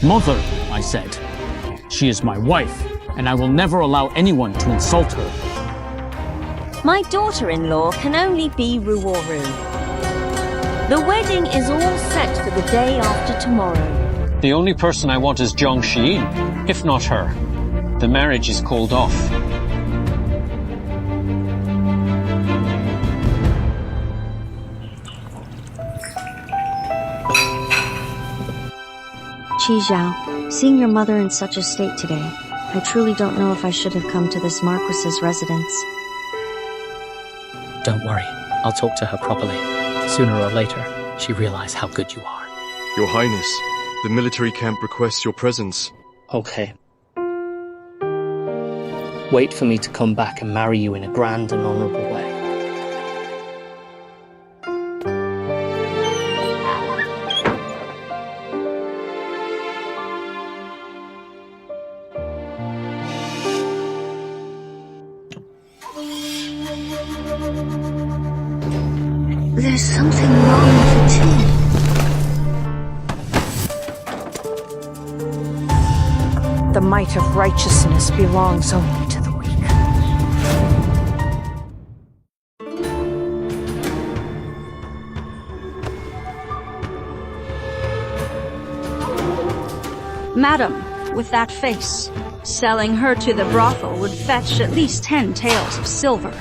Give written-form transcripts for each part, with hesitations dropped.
Mother, I said. She is my wife, and I will never allow anyone to insult her. My daughter-in-law can only be Ruoru. The wedding is all set for the day after tomorrow. The only person I want is Zhang Xiyin, if not her. The marriage is called off. Qizhao, seeing your mother in such a state today, I truly don't know if I should have come to this Marquis's residence. Don't worry, I'll talk to her properly. Sooner or later, she realizes how good you are. Your Highness, the military camp requests your presence. Okay. Wait for me to come back and marry you in a grand and honorable way. There's something wrong with the tin. The might of righteousness belongs only to the weak. Madam, with that face, selling her to the brothel would fetch at least 10 taels of silver.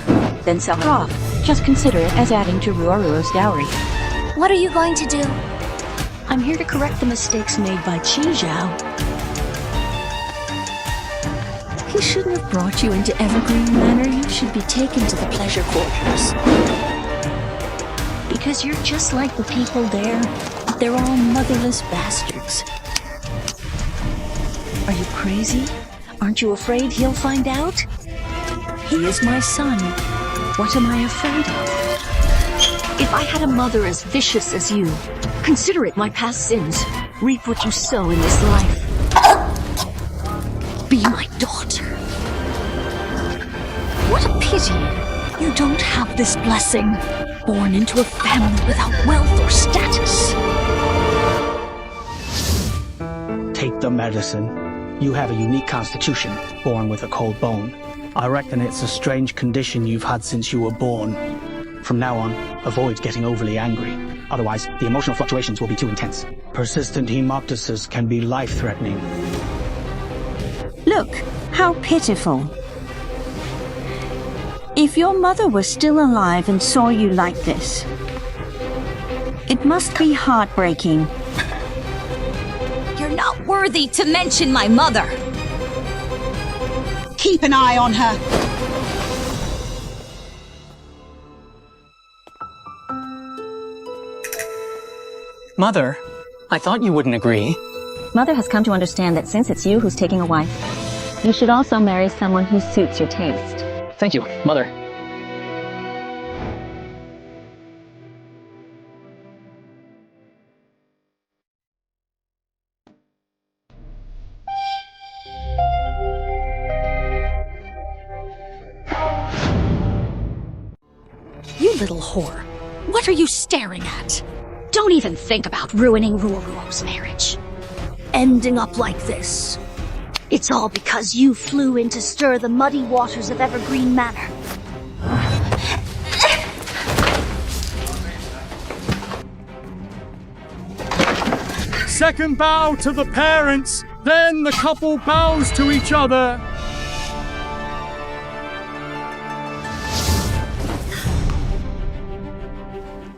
Then sell her off. Just consider it as adding to Ruoruo's dowry. What are you going to do? I'm here to correct the mistakes made by Qizhao. He shouldn't have brought you into Evergreen Manor. You should be taken to the pleasure quarters. Because you're just like the people there. They're all motherless bastards. Are you crazy? Aren't you afraid he'll find out? He is my son. What am I afraid of? If I had a mother as vicious as you, consider it my past sins. Reap what you sow in this life. Be my daughter. What a pity you don't have this blessing. Born into a family without wealth or status. Take the medicine. You have a unique constitution, born with a cold bone. I reckon it's a strange condition you've had since you were born. From now on, avoid getting overly angry. Otherwise, the emotional fluctuations will be too intense. Persistent hemoptysis can be life-threatening. Look, how pitiful. If your mother were still alive and saw you like this, it must be heartbreaking. You're not worthy to mention my mother. Keep an eye on her. Mother, I thought you wouldn't agree. Mother has come to understand that since it's you who's taking a wife, you should also marry someone who suits your taste. Thank you, Mother. You little whore. What are you staring at? Don't even think about ruining Ruoruo's marriage. Ending up like this. It's all because you flew in to stir the muddy waters of Evergreen Manor. Second bow to the parents, then the couple bows to each other.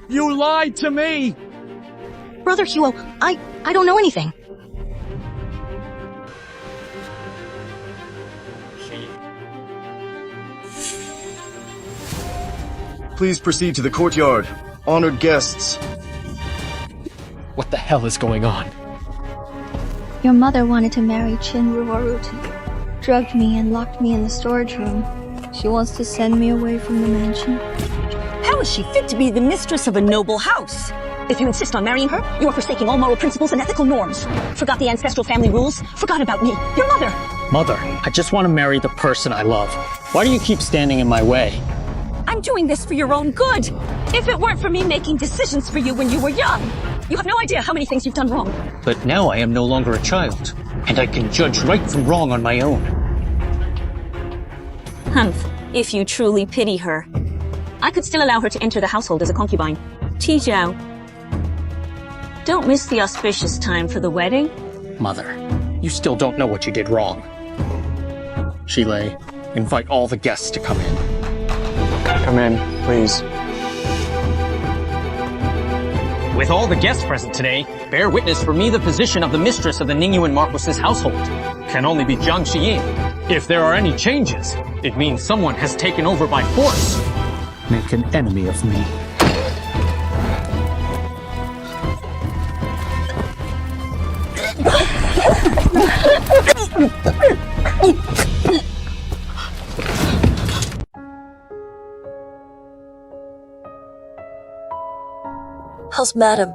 You lied to me! Brother Huo, I don't know anything. Please proceed to the courtyard. Honored guests. What the hell is going on? Your mother wanted to marry Qin Ruoru to you. Drugged me and locked me in the storage room. She wants to send me away from the mansion. How is she fit to be the mistress of a noble house? If you insist on marrying her, you are forsaking all moral principles and ethical norms. Forgot the ancestral family rules? Forgot about me, your mother. Mother, I just want to marry the person I love. Why do you keep standing in my way? I'm doing this for your own good. If it weren't for me making decisions for you when you were young, You have no idea how many things you've done wrong. But now I am no longer a child, and I can judge right from wrong on my own. Humph, if you truly pity her. I could still allow her to enter the household as a concubine. Tijiao, don't miss the auspicious time for the wedding. Mother, you still don't know what you did wrong. Shilei, invite all the guests to come in. Come in, please. With all the guests present today, bear witness for me the position of the mistress of the Ningyuan Marquis's household. Can only be Jiang Xiyin. If there are any changes, it means someone has taken over by force. Make an enemy of me. How's Madam?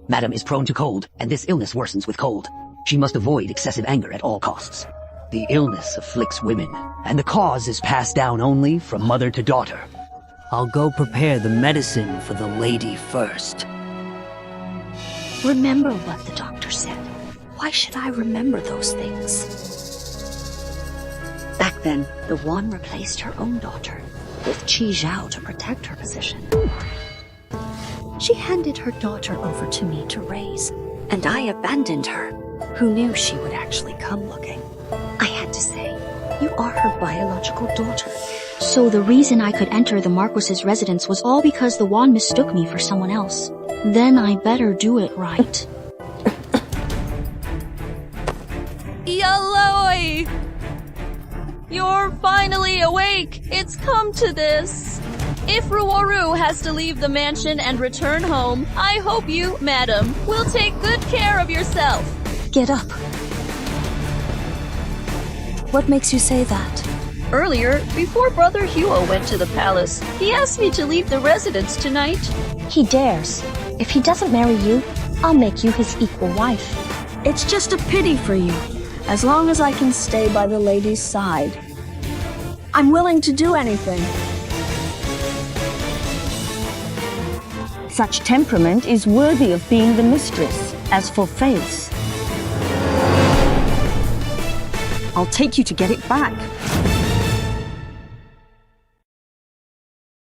Madam is prone to cold, and this illness worsens with cold. She must avoid excessive anger at all costs. The illness afflicts women, and the cause is passed down only from mother to daughter. I'll go prepare the medicine for the lady first. Remember what the doctor said. Why should I remember those things? Back then, the Wan replaced her own daughter with Qi Zhao to protect her position. She handed her daughter over to me to raise, and I abandoned her. Who knew she would actually come looking? I had to say, you are her biological daughter. So the reason I could enter the Marquis's residence was all because the Wan mistook me for someone else. Then I better do it right. Yaloi! You're finally awake! It's come to this! If Ruoru has to leave the mansion and return home, I hope you, madam, will take good care of yourself. Get up. What makes you say that? Earlier, before Brother Huo went to the palace, he asked me to leave the residence tonight. He dares. If he doesn't marry you, I'll make you his equal wife. It's just a pity for you. As long as I can stay by the lady's side, I'm willing to do anything. Such temperament is worthy of being the mistress. As for face, I'll take you to get it back.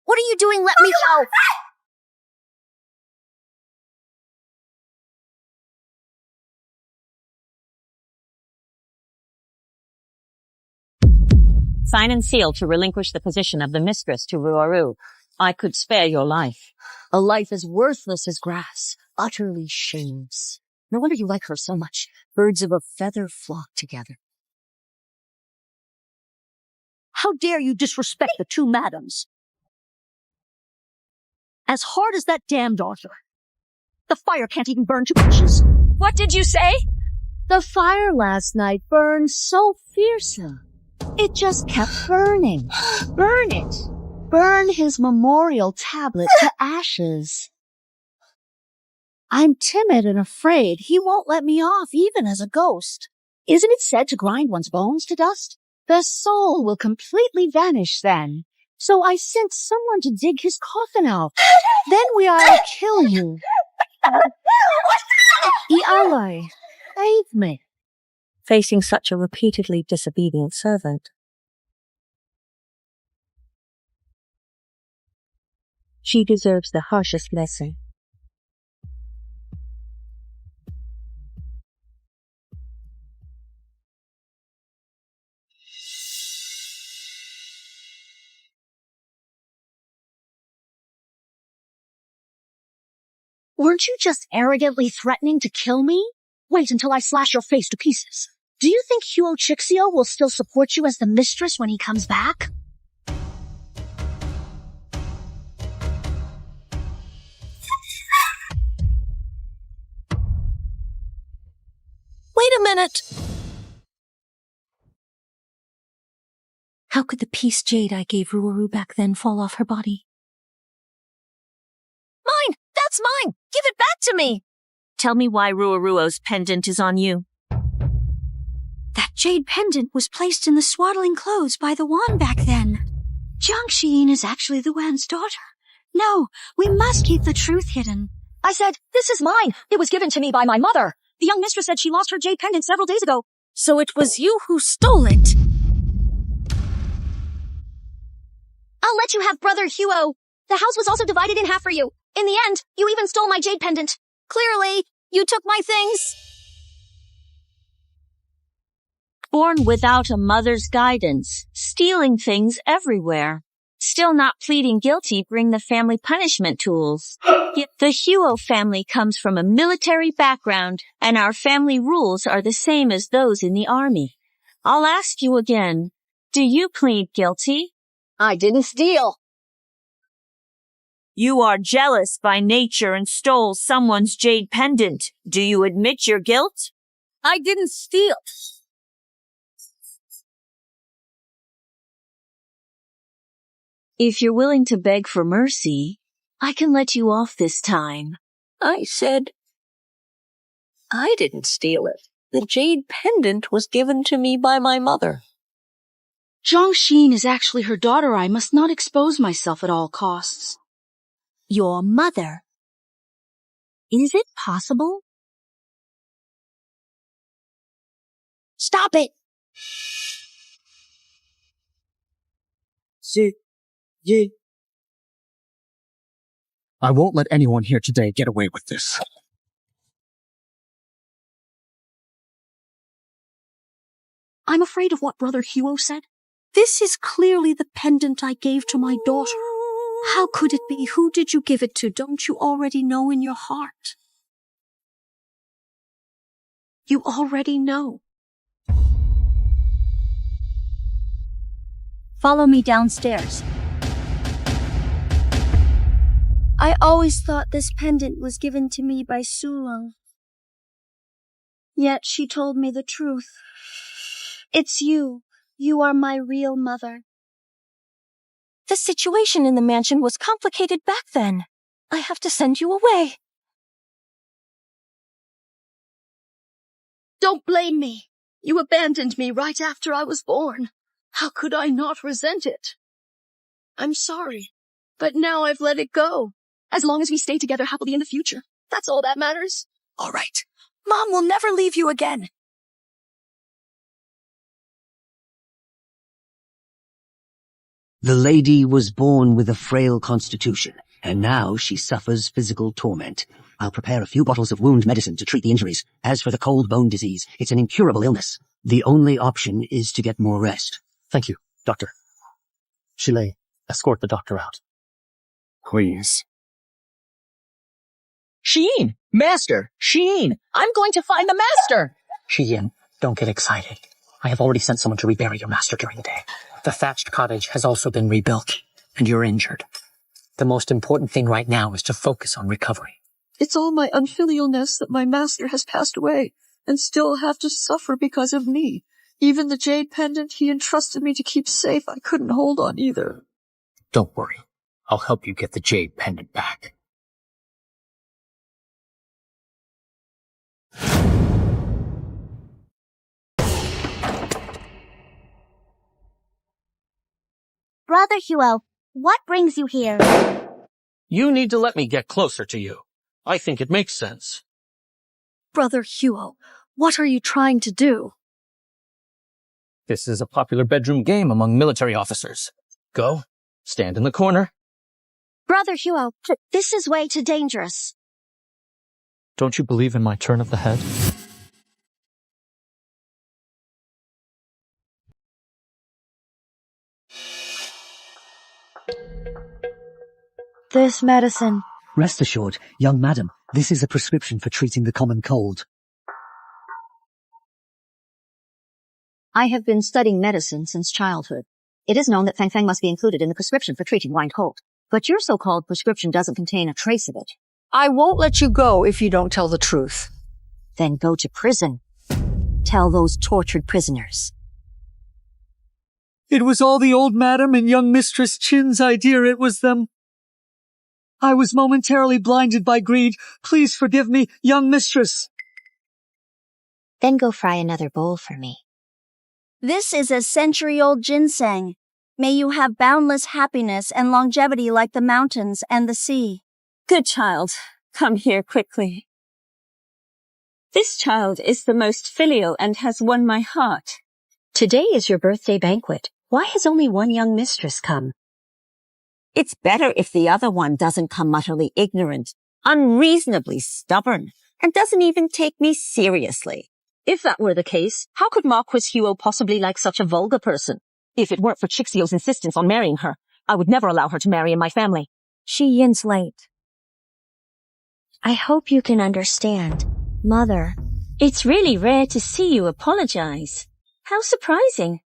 What are you doing? Let me go! Sign and seal to relinquish the position of the mistress to Ruoru. I could spare your life. A life as worthless as grass, utterly shameless. No wonder you like her so much. Birds of a feather flock together. How dare you disrespect the two madams? As hard as that damn daughter. The fire can't even burn to ashes. What did you say? The fire last night burned so fiercely. It just kept burning. Burn it. Burn his memorial tablet to ashes. I'm timid and afraid he won't let me off even as a ghost. Isn't it said to grind one's bones to dust? The soul will completely vanish then. So I sent someone to dig his coffin out. Then I'll kill you. Ialai, save me. Facing such a repeatedly disobedient servant. She deserves the harshest lesson. Weren't you just arrogantly threatening to kill me? Wait until I slash your face to pieces. Do you think Huo Chixio will still support you as the mistress when he comes back? Wait a minute! How could the piece jade I gave Ruoru back then fall off her body? Mine! That's mine! Give it back to me! Tell me why Ruoruo's pendant is on you. That jade pendant was placed in the swaddling clothes by the Wan back then. Jiang Xiyin is actually the Wan's daughter. No, we must keep the truth hidden. I said, this is mine. It was given to me by my mother. The young mistress said she lost her jade pendant several days ago. So it was you who stole it. I'll let you have Brother Huo. The house was also divided in half for you. In the end, you even stole my jade pendant. Clearly, you took my things. Born without a mother's guidance, stealing things everywhere. Still not pleading guilty bring the family punishment tools. Yet the Huo family comes from a military background, and our family rules are the same as those in the army. I'll ask you again, do you plead guilty? I didn't steal. You are jealous by nature and stole someone's jade pendant. Do you admit your guilt? I didn't steal. If you're willing to beg for mercy, I can let you off this time. I said, I didn't steal it. The jade pendant was given to me by my mother. Zhang Xin is actually her daughter. I must not expose myself at all costs. Your mother? Is it possible? Stop it! I won't let anyone here today get away with this. I'm afraid of what Brother Huo said. This is clearly the pendant I gave to my daughter. How could it be? Who did you give it to? Don't you already know in your heart? You already know. Follow me downstairs. I always thought this pendant was given to me by Sulong. Yet she told me the truth. It's you. You are my real mother. The situation in the mansion was complicated back then. I have to send you away. Don't blame me. You abandoned me right after I was born. How could I not resent it? I'm sorry, but now I've let it go. As long as we stay together happily in the future, that's all that matters. All right. Mom will never leave you again. The lady was born with a frail constitution, and now she suffers physical torment. I'll prepare a few bottles of wound medicine to treat the injuries. As for the cold bone disease, it's an incurable illness. The only option is to get more rest. Thank you, Doctor. Chile, escort the doctor out. Please. Sheen! Master! Sheen! I'm going to find the master! Xiyin, don't get excited. I have already sent someone to rebury your master during the day. The thatched cottage has also been rebuilt, and you're injured. The most important thing right now is to focus on recovery. It's all my unfilialness that my master has passed away, and still have to suffer because of me. Even the jade pendant he entrusted me to keep safe, I couldn't hold on either. Don't worry. I'll help you get the jade pendant back. Brother Huo, what brings you here? You need to let me get closer to you. I think it makes sense. Brother Huo, what are you trying to do? This is a popular bedroom game among military officers. Go, stand in the corner. Brother Huo, this is way too dangerous. Don't you believe in my turn of the head? This medicine. Rest assured, young madam, this is a prescription for treating the common cold. I have been studying medicine since childhood. It is known that Fang Fang must be included in the prescription for treating wine cold. But your so-called prescription doesn't contain a trace of it. I won't let you go if you don't tell the truth. Then go to prison. Tell those tortured prisoners. It was all the old madam and young Mistress Chin's idea, it was them. I was momentarily blinded by greed. Please forgive me, young mistress. Then go fry another bowl for me. This is a century-old ginseng. May you have boundless happiness and longevity like the mountains and the sea. Good child. Come here quickly. This child is the most filial and has won my heart. Today is your birthday banquet. Why has only one young mistress come? It's better if the other one doesn't come utterly ignorant, unreasonably stubborn, and doesn't even take me seriously. If that were the case, how could Marquis Huo possibly like such a vulgar person? If it weren't for Chixio's insistence on marrying her, I would never allow her to marry in my family. Shi Yin's late. I hope you can understand. Mother, it's really rare to see you apologize. How surprising.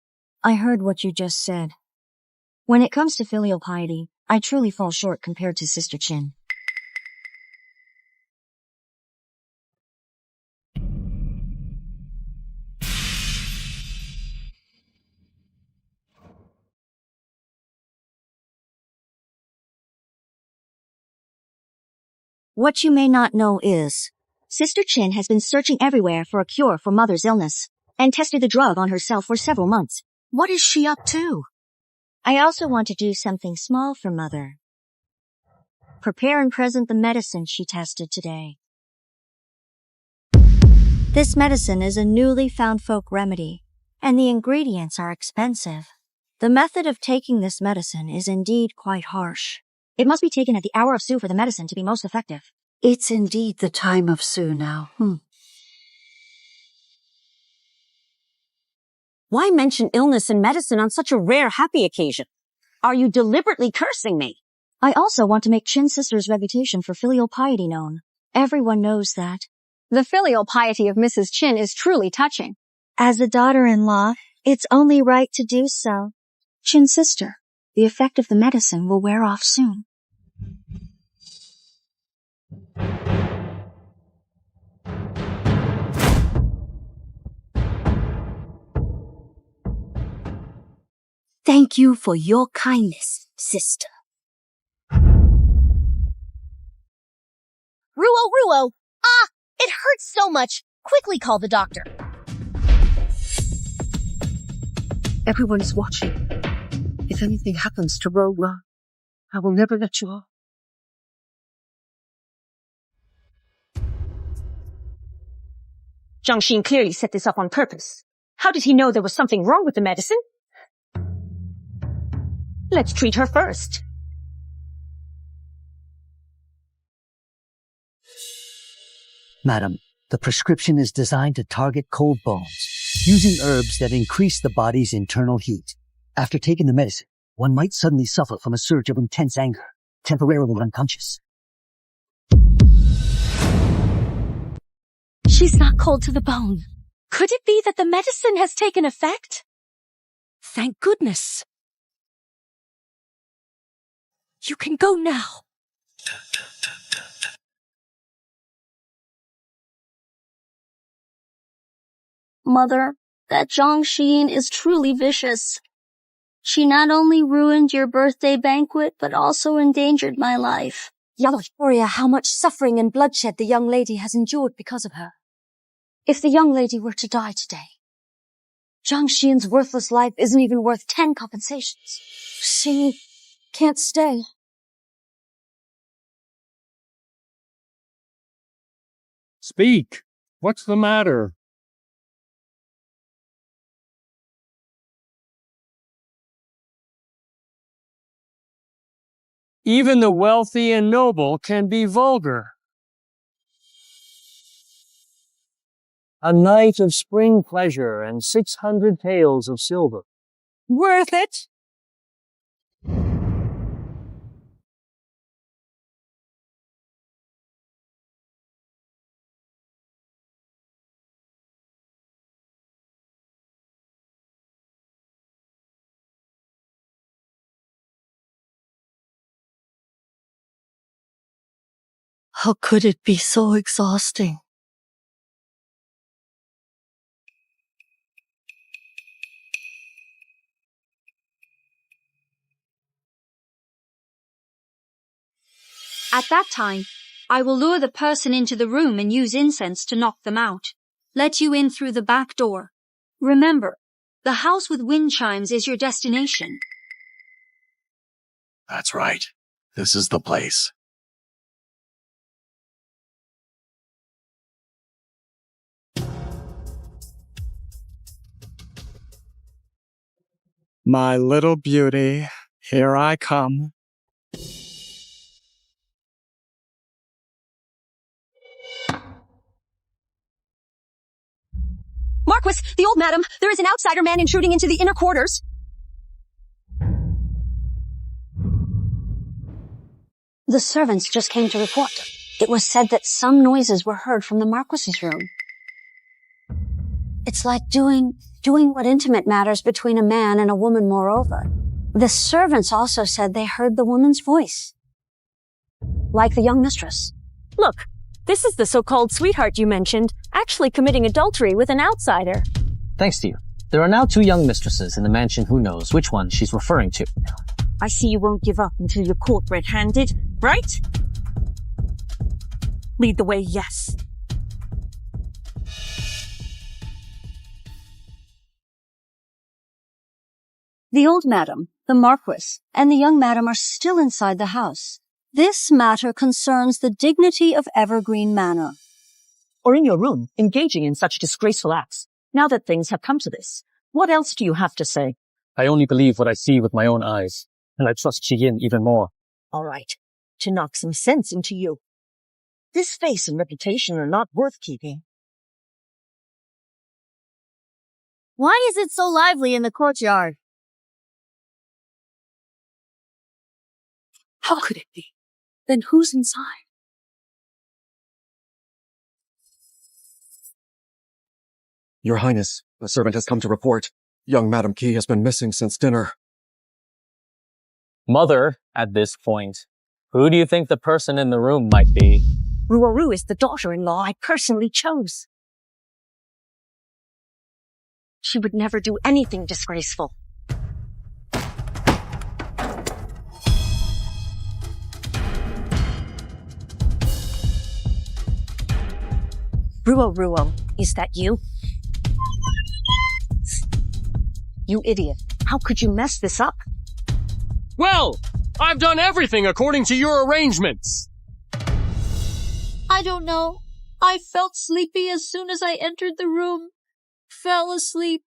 I heard what you just said. When it comes to filial piety, I truly fall short compared to Sister Chin. What you may not know is, Sister Chin has been searching everywhere for a cure for Mother's illness, and tested the drug on herself for several months. What is she up to? I also want to do something small for Mother. Prepare and present the medicine she tested today. This medicine is a newly found folk remedy, and the ingredients are expensive. The method of taking this medicine is indeed quite harsh. It must be taken at the hour of Su for the medicine to be most effective. It's indeed the time of Su now. Why mention illness and medicine on such a rare, happy occasion? Are you deliberately cursing me? I also want to make Chin's sister's reputation for filial piety known. Everyone knows that. The filial piety of Mrs. Chin is truly touching. As a daughter-in-law, it's only right to do so. Chin's sister, the effect of the medicine will wear off soon. Thank you for your kindness, sister. Ruo! Ah! It hurts so much! Quickly call the doctor. Everyone is watching. If anything happens to Ro, I will never let you off. Zhang Xin clearly set this up on purpose. How did he know there was something wrong with the medicine? Let's treat her first. Madam, the prescription is designed to target cold bones, using herbs that increase the body's internal heat. After taking the medicine, one might suddenly suffer from a surge of intense anger, temporarily unconscious. She's not cold to the bone. Could it be that the medicine has taken effect? Thank goodness. You can go now. Mother, that Zhang Xin is truly vicious. She not only ruined your birthday banquet, but also endangered my life. Victoria, how much suffering and bloodshed the young lady has endured because of her. If the young lady were to die today, Zhang Xian's worthless life isn't even worth 10 compensations. She can't stay. Speak! What's the matter? Even the wealthy and noble can be vulgar. A night of spring pleasure and 600 taels of silver. Worth it? How could it be so exhausting? At that time, I will lure the person into the room and use incense to knock them out. Let you in through the back door. Remember, the house with wind chimes is your destination. That's right. This is the place. My little beauty, here I come. Marquis, the old madam, there is an outsider man intruding into the inner quarters. The servants just came to report. It was said that some noises were heard from the Marquis's room. It's like doing what intimate matters between a man and a woman moreover. The servants also said they heard the woman's voice. Like the young mistress. Look, this is the so-called sweetheart you mentioned, actually committing adultery with an outsider. Thanks to you. There are now 2 young mistresses in the mansion. Who knows which one she's referring to. I see you won't give up until you're caught red-handed, right? Lead the way, yes. The old madam, the Marquis, and the young madam are still inside the house. This matter concerns the dignity of Evergreen Manor. Or in your room, engaging in such disgraceful acts. Now that things have come to this, what else do you have to say? I only believe what I see with my own eyes, and I trust Yin even more. All right, to knock some sense into you. This face and reputation are not worth keeping. Why is it so lively in the courtyard? How could it be? Then who's inside? Your Highness, a servant has come to report. Young Madam Key has been missing since dinner. Mother, at this point, who do you think the person in the room might be? Ruoru is the daughter-in-law I personally chose. She would never do anything disgraceful. Ruo, is that you? You idiot. How could you mess this up? Well, I've done everything according to your arrangements. I don't know. I felt sleepy as soon as I entered the room. Fell asleep.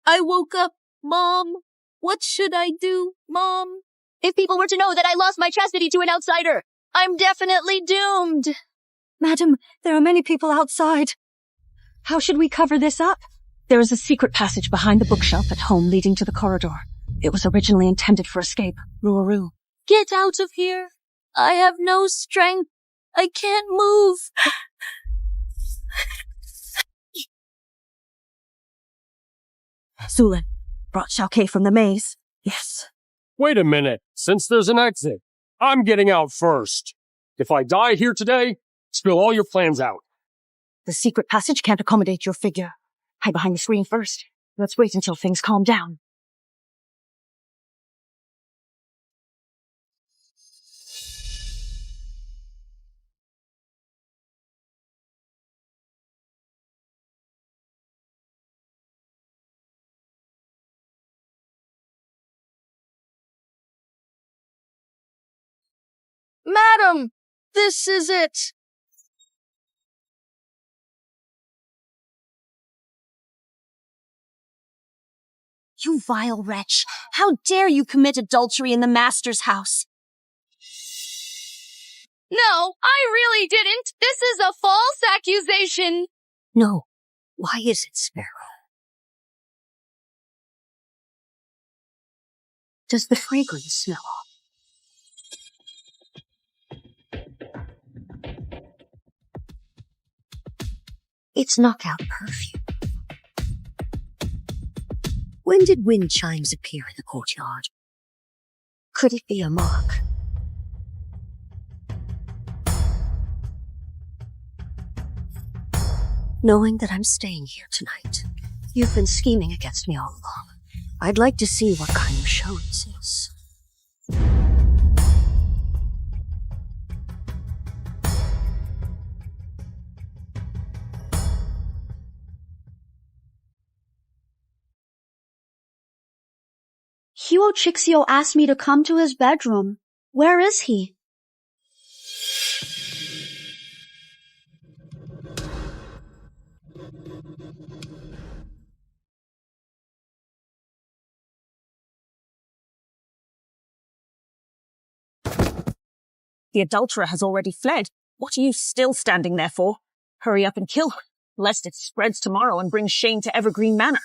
I woke up. Mom, what should I do, Mom? If people were to know that I lost my chastity to an outsider, I'm definitely doomed. Madam, there are many people outside. How should we cover this up? There is a secret passage behind the bookshelf at home leading to the corridor. It was originally intended for escape. Ruoru. Get out of here. I have no strength. I can't move. Sulan brought Xiaokei from the maze. Yes. Wait a minute. Since there's an exit, I'm getting out first. If I die here today, spill all your plans out. The secret passage can't accommodate your figure. Hide behind the screen first. Let's wait until things calm down. Madam, this is it. You vile wretch! How dare you commit adultery in the master's house? No, I really didn't. This is a false accusation. No. Why is it, Sparrow? Does the fragrance smell off? It's knockout perfume. When did wind chimes appear in the courtyard? Could it be a mark? Knowing that I'm staying here tonight, you've been scheming against me all along. I'd like to see what kind of show this is. Huo Chixio asked me to come to his bedroom. Where is he? The adulterer has already fled. What are you still standing there for? Hurry up and kill her, lest it spreads tomorrow and brings shame to Evergreen Manor.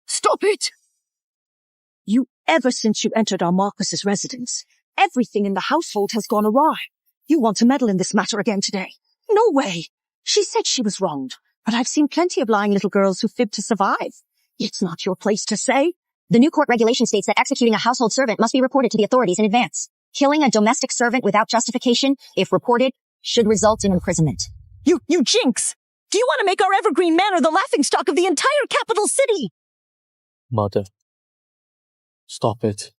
Stop it! Ever since you entered our Marquis's residence, everything in the household has gone awry. You want to meddle in this matter again today? No way! She said she was wronged, but I've seen plenty of lying little girls who fib to survive. It's not your place to say. The new court regulation states that executing a household servant must be reported to the authorities in advance. Killing a domestic servant without justification, if reported, should result in imprisonment. You jinx! Do you want to make our Evergreen Manor the laughingstock of the entire capital city? Mother. Stop it.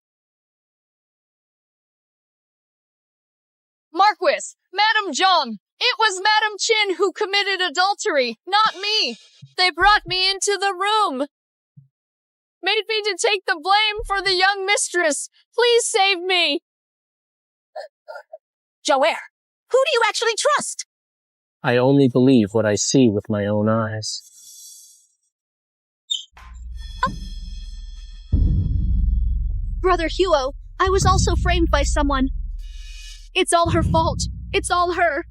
Marquis, Madame Zhang, it was Madame Qin who committed adultery, not me. They brought me into the room. Made me to take the blame for the young mistress. Please save me. Joer, who do you actually trust? I only believe what I see with my own eyes. Brother Huo, I was also framed by someone. It's all her fault. It's all her.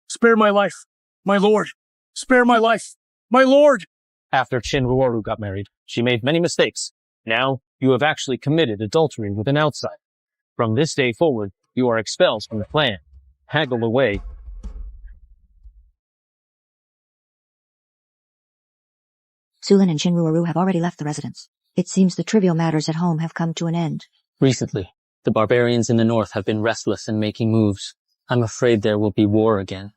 Spare my life, my lord. Spare my life, my lord. After Qin Ruoru got married, she made many mistakes. Now, you have actually committed adultery with an outsider. From this day forward, you are expelled from the clan. Haggle away. Sulin and Shinruaru have already left the residence. It seems the trivial matters at home have come to an end. Recently, the barbarians in the north have been restless and making moves. I'm afraid there will be war again.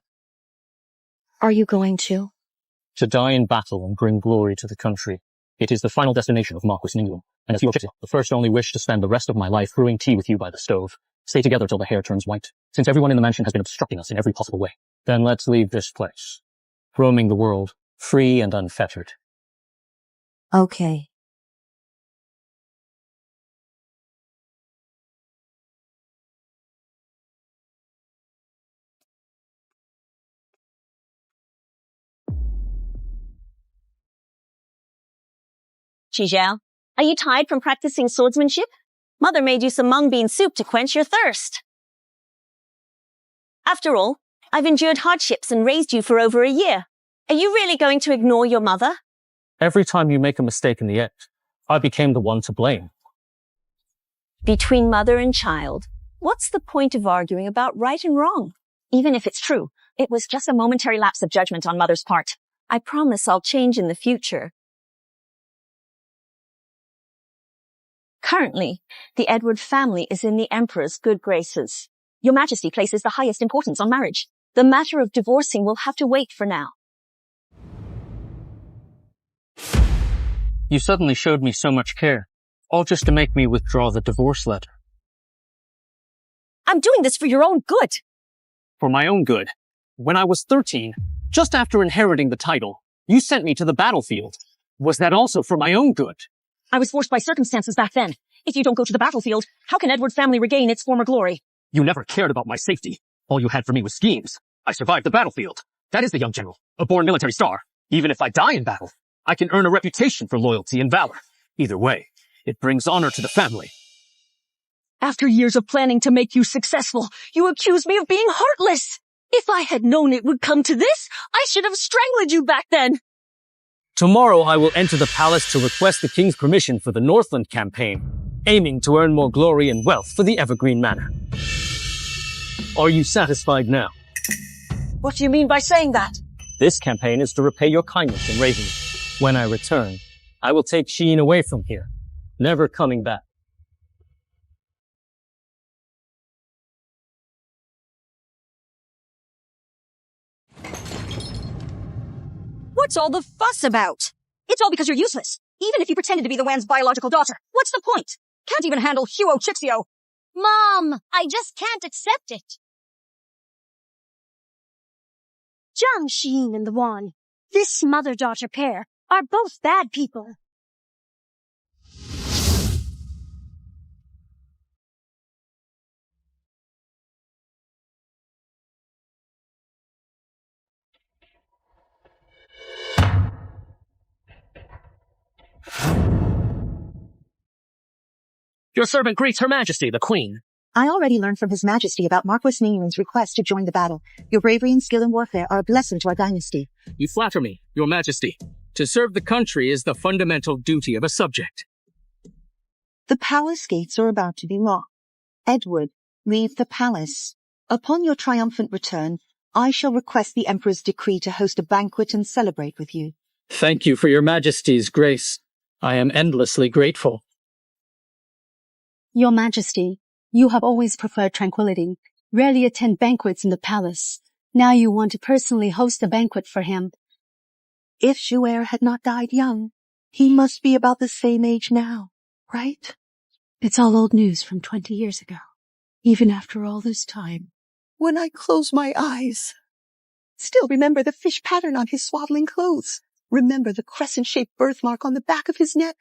Are you going to? To die in battle and bring glory to the country. It is the final destination of Marquis Ningguang, and as your the first only wish to spend the rest of my life brewing tea with you by the stove. Stay together till the hair turns white, since everyone in the mansion has been obstructing us in every possible way. Then let's leave this place, roaming the world, free and unfettered. Okay. Chijiao, are you tired from practicing swordsmanship? Mother made you some mung bean soup to quench your thirst. After all, I've endured hardships and raised you for over a year. Are you really going to ignore your mother? Every time you make a mistake in the end, I became the one to blame. Between mother and child, what's the point of arguing about right and wrong? Even if it's true, it was just a momentary lapse of judgment on mother's part. I promise I'll change in the future. Currently, the Edward family is in the Emperor's good graces. Your Majesty places the highest importance on marriage. The matter of divorcing will have to wait for now. You suddenly showed me so much care, all just to make me withdraw the divorce letter. I'm doing this for your own good. For my own good. When I was 13, just after inheriting the title, you sent me to the battlefield. Was that also for my own good? I was forced by circumstances back then. If you don't go to the battlefield, how can Edward family regain its former glory? You never cared about my safety. All you had for me was schemes. I survived the battlefield. That is the young general, a born military star. Even if I die in battle, I can earn a reputation for loyalty and valor. Either way, it brings honor to the family. After years of planning to make you successful, you accuse me of being heartless. If I had known it would come to this, I should have strangled you back then. Tomorrow I will enter the palace to request the king's permission for the Northland campaign, aiming to earn more glory and wealth for the Evergreen Manor. Are you satisfied now? What do you mean by saying that? This campaign is to repay your kindness in raising me. When I return, I will take Sheen away from here, never coming back. What's all the fuss about? It's all because you're useless. Even if you pretended to be the Wan's biological daughter, what's the point? Can't even handle Huo Chixio. Mom, I just can't accept it. Zhang Xin and the Wan, this mother-daughter pair, are both bad people. Your servant greets Her Majesty, the Queen. I already learned from His Majesty about Marquis Ningyuan's request to join the battle. Your bravery and skill in warfare are a blessing to our dynasty. You flatter me, Your Majesty. To serve the country is the fundamental duty of a subject. The palace gates are about to be locked. Edward, leave the palace. Upon your triumphant return, I shall request the Emperor's decree to host a banquet and celebrate with you. Thank you for Your Majesty's grace. I am endlessly grateful. Your Majesty, you have always preferred tranquility, rarely attend banquets in the palace. Now you want to personally host a banquet for him. If Jouer had not died young, he must be about the same age now, right? It's all old news from 20 years ago, even after all this time. When I close my eyes, still remember the fish pattern on his swaddling clothes. Remember the crescent-shaped birthmark on the back of his neck.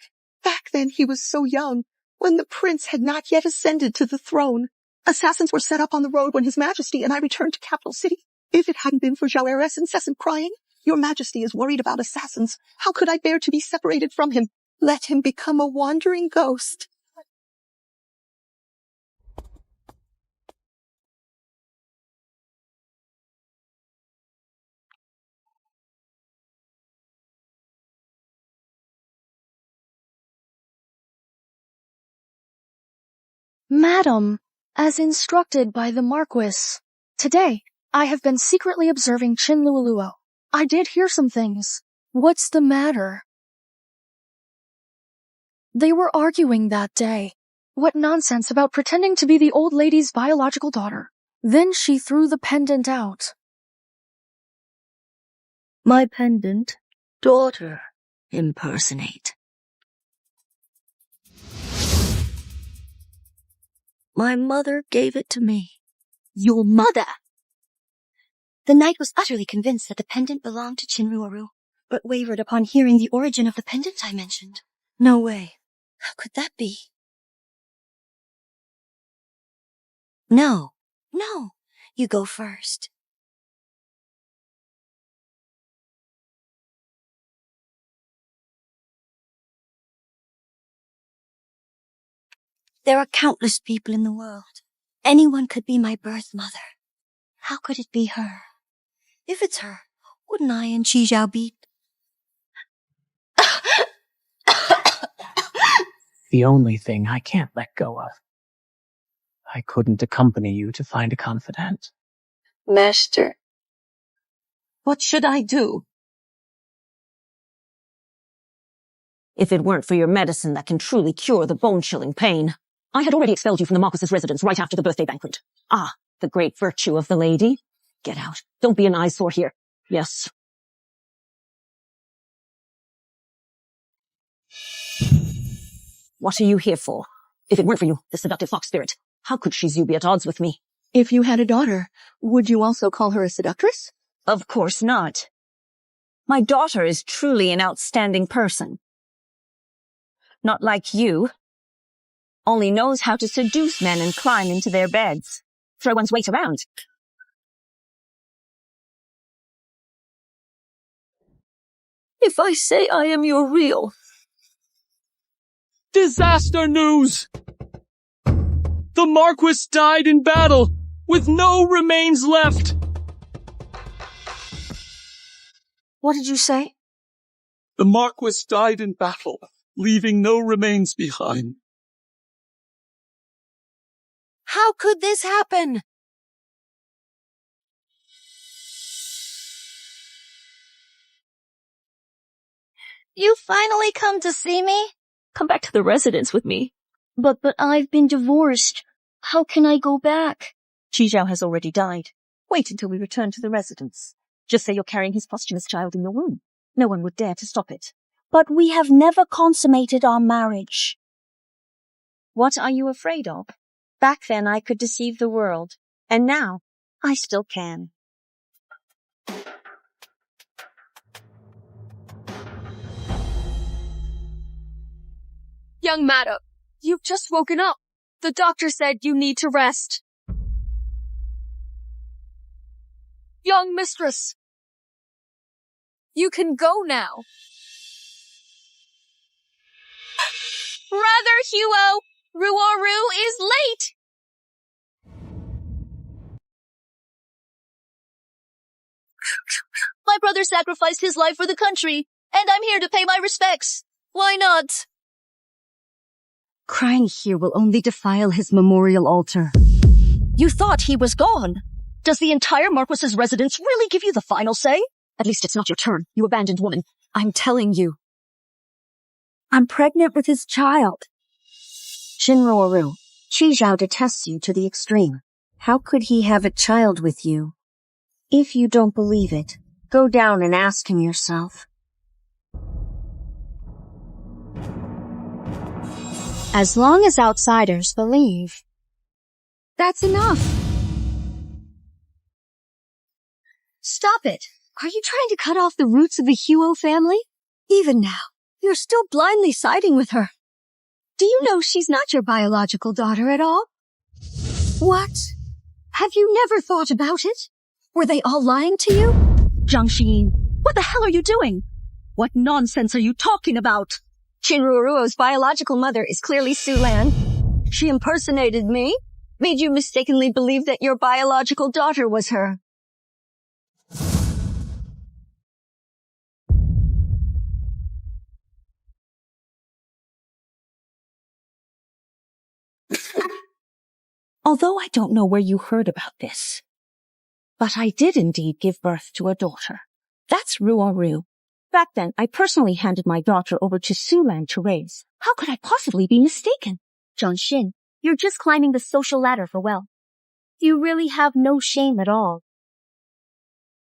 Back then he was so young, when the prince had not yet ascended to the throne. Assassins were set up on the road when His Majesty and I returned to Capital City. If it hadn't been for Jouer's incessant crying, Your Majesty is worried about assassins. How could I bear to be separated from him? Let him become a wandering ghost. Madam, as instructed by the Marquis, today I have been secretly observing Chin Luoluo. I did hear some things. What's the matter? They were arguing that day. What nonsense about pretending to be the old lady's biological daughter. Then she threw the pendant out. My pendant, daughter, impersonate. My mother gave it to me. Your mother? The knight was utterly convinced that the pendant belonged to Chinruoru, but wavered upon hearing the origin of the pendant I mentioned. No way. How could that be? No. You go first. There are countless people in the world. Anyone could be my birth mother. How could it be her? If it's her, wouldn't I and Qi Zhao beat? The only thing I can't let go of. I couldn't accompany you to find a confidant. Master. What should I do? If it weren't for your medicine that can truly cure the bone-chilling pain, I had already expelled you from the Marquis's residence right after the birthday banquet. Ah, the great virtue of the lady. Get out. Don't be an eyesore here. Yes. What are you here for? If it weren't for you, the seductive fox spirit, how could Shizu be at odds with me? If you had a daughter, would you also call her a seductress? Of course not. My daughter is truly an outstanding person. Not like you. Only knows how to seduce men and climb into their beds. Throw one's weight around. If I say I am your real... Disaster news! The Marquis died in battle, with no remains left. What did you say? The Marquis died in battle, leaving no remains behind. How could this happen? You finally come to see me? Come back to the residence with me. But I've been divorced. How can I go back? Qi Zhao has already died. Wait until we return to the residence. Just say you're carrying his posthumous child in your womb. No one would dare to stop it. But we have never consummated our marriage. What are you afraid of? Back then I could deceive the world. And now, I still can. Young madam, you've just woken up. The doctor said you need to rest. Young mistress, you can go now. Brother Huo, Ruoru is late! My brother sacrificed his life for the country, and I'm here to pay my respects. Why not? Crying here will only defile his memorial altar. You thought he was gone. Does the entire Marquis's residence really give you the final say? At least it's not your turn, you abandoned woman. I'm telling you. I'm pregnant with his child. Shinro-aru, Chi-Zhao detests you to the extreme. How could he have a child with you? If you don't believe it, go down and ask him yourself. As long as outsiders believe. That's enough. Stop it! Are you trying to cut off the roots of the Huo family? Even now, you're still blindly siding with her. Do you know she's not your biological daughter at all? What? Have you never thought about it? Were they all lying to you? Zhang Xiyin, what the hell are you doing? What nonsense are you talking about? Shinruo's biological mother is clearly Sulan. She impersonated me, made you mistakenly believe that your biological daughter was her. Although I don't know where you heard about this, but I did indeed give birth to a daughter. That's Ruoru. Back then, I personally handed my daughter over to Sulan to raise. How could I possibly be mistaken? Zhang Xin, you're just climbing the social ladder for wealth. You really have no shame at all.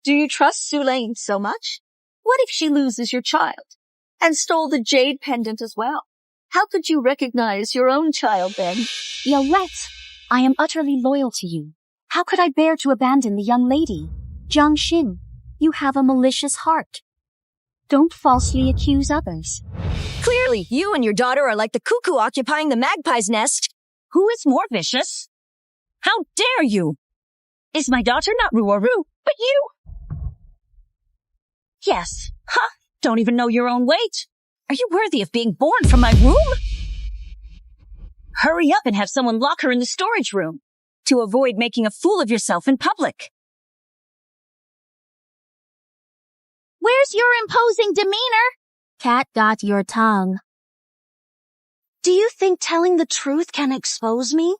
Do you trust Sulan so much? What if she loses your child? And stole the jade pendant as well? How could you recognize your own child then? Yolette, I am utterly loyal to you. How could I bear to abandon the young lady? Zhang Xin, you have a malicious heart. Don't falsely accuse others. Clearly, you and your daughter are like the cuckoo occupying the magpie's nest. Who is more vicious? How dare you? Is my daughter not Ruoru, but you? Yes. Huh? Don't even know your own weight. Are you worthy of being born from my womb? Hurry up and have someone lock her in the storage room to avoid making a fool of yourself in public. Where's your imposing demeanor? Cat got your tongue. Do you think telling the truth can expose me?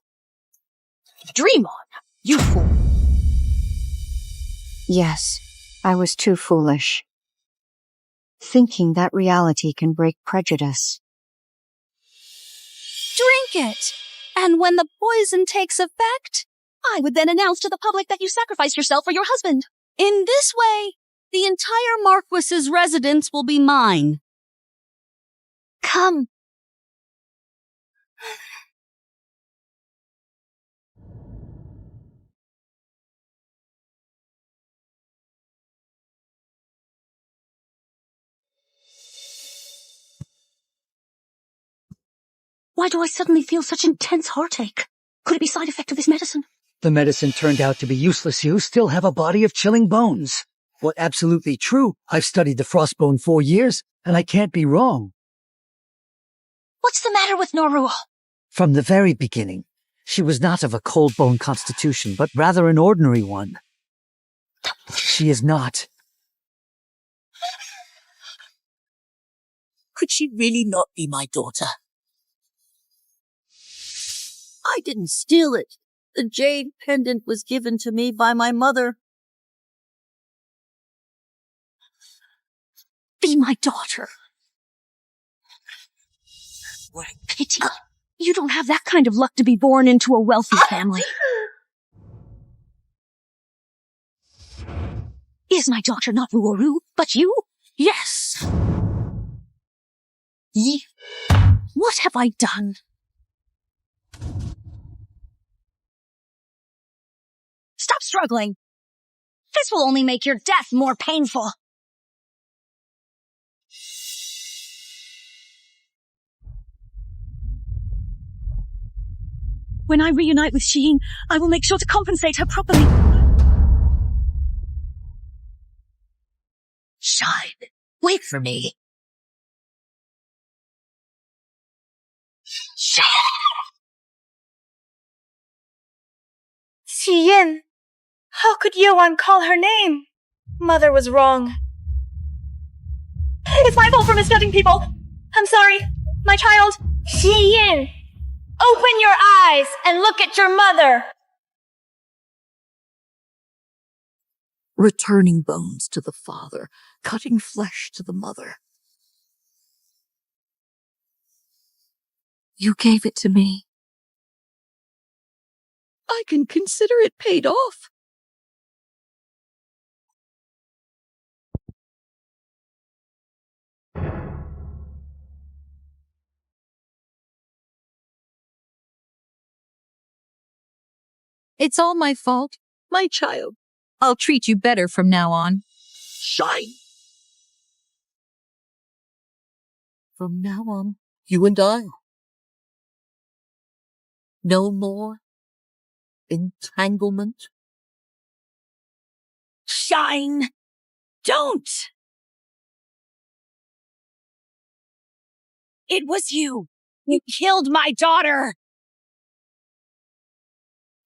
Dream on, you fool. Yes, I was too foolish. Thinking that reality can break prejudice. Drink it! And when the poison takes effect, I would then announce to the public that you sacrificed yourself for your husband. In this way, the entire Marquis's residence will be mine. Come. Why do I suddenly feel such intense heartache? Could it be side effect of this medicine? The medicine turned out to be useless. You still have a body of chilling bones. What absolutely true. I've studied the frostbone 4 years, and I can't be wrong. What's the matter with Noruo? From the very beginning, she was not of a cold bone constitution, but rather an ordinary one. She is not. Could she really not be my daughter? I didn't steal it. The jade pendant was given to me by my mother. Be my daughter. What a pity. You don't have that kind of luck to be born into a wealthy family. Is my daughter not Ruoru, but you? Yes. What have I done? Stop struggling. This will only make your death more painful. When I reunite with Xiyin, I will make sure to compensate her properly. Shine. Wait for me. Shine. Yin! How could Yoan call her name? Mother was wrong. It's my fault for misjudging people. I'm sorry, my child. Yin! Open your eyes and look at your mother! Returning bones to the father, cutting flesh to the mother. You gave it to me. I can consider it paid off. It's all my fault. My child. I'll treat you better from now on. Shine. From now on, you and I. No more entanglement. Shine! Don't! It was you! You killed my daughter!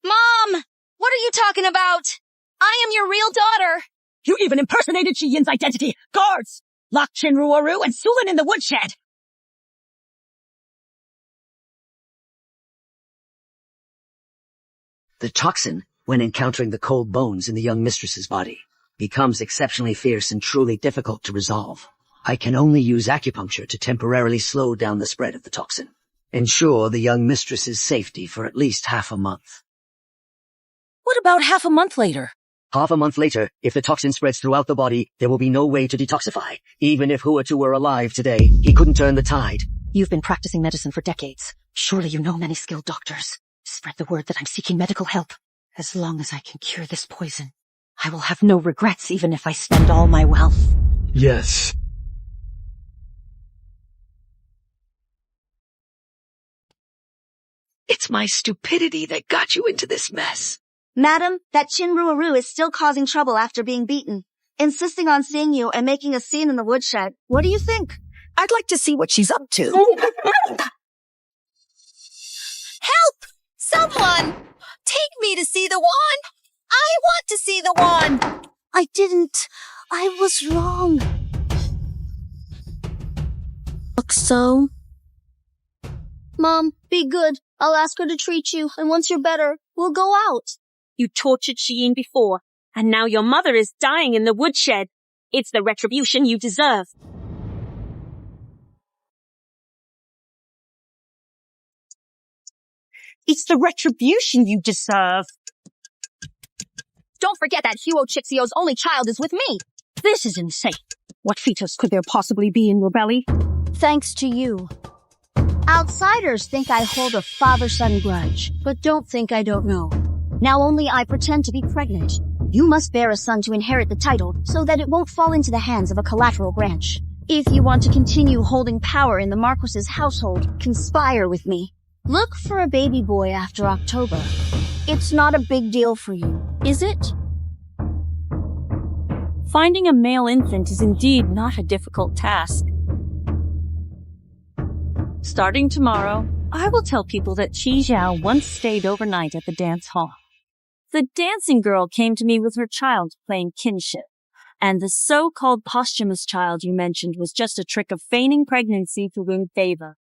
Mom! What are you talking about? I am your real daughter! You even impersonated Shiyin's identity! Guards! Lock Chinruaru and Sulin in the woodshed! The toxin, when encountering the cold bones in the young mistress's body, becomes exceptionally fierce and truly difficult to resolve. I can only use acupuncture to temporarily slow down the spread of the toxin. Ensure the young mistress's safety for at least half a month. What about half a month later? Half a month later, if the toxin spreads throughout the body, there will be no way to detoxify. Even if Huatu were alive today, he couldn't turn the tide. You've been practicing medicine for decades. Surely you know many skilled doctors. Spread the word that I'm seeking medical help. As long as I can cure this poison, I will have no regrets even if I spend all my wealth. Yes. It's my stupidity that got you into this mess. Madam, that Chinruaru is still causing trouble after being beaten, insisting on seeing you and making a scene in the woodshed. What do you think? I'd like to see what she's up to. Help! Someone! Take me to see the wand! I want to see the wand! I didn't. I was wrong. Look so. Mom, be good. I'll ask her to treat you, and once you're better, we'll go out. You tortured Shiyin before, and now your mother is dying in the woodshed. It's the retribution you deserve. It's the retribution you deserve. Don't forget that Huo Chixio's only child is with me. This is insane. What fetus could there possibly be in your belly? Thanks to you. Outsiders think I hold a father-son grudge, but don't think I don't know. Now only I pretend to be pregnant. You must bear a son to inherit the title so that it won't fall into the hands of a collateral branch. If you want to continue holding power in the Marquis's household, conspire with me. Look for a baby boy after October. It's not a big deal for you, is it? Finding a male infant is indeed not a difficult task. Starting tomorrow, I will tell people that Qi Zhao once stayed overnight at the dance hall. The dancing girl came to me with her child playing kinship, and the so-called posthumous child you mentioned was just a trick of feigning pregnancy to win favor.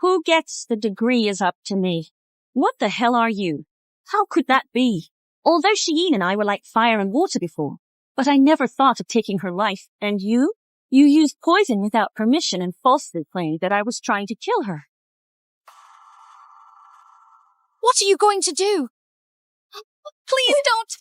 Who gets the degree is up to me. What the hell are you? How could that be? Although Shiyin and I were like fire and water before, but I never thought of taking her life. And you? You used poison without permission and falsely claimed that I was trying to kill her. What are you going to do? Please don't!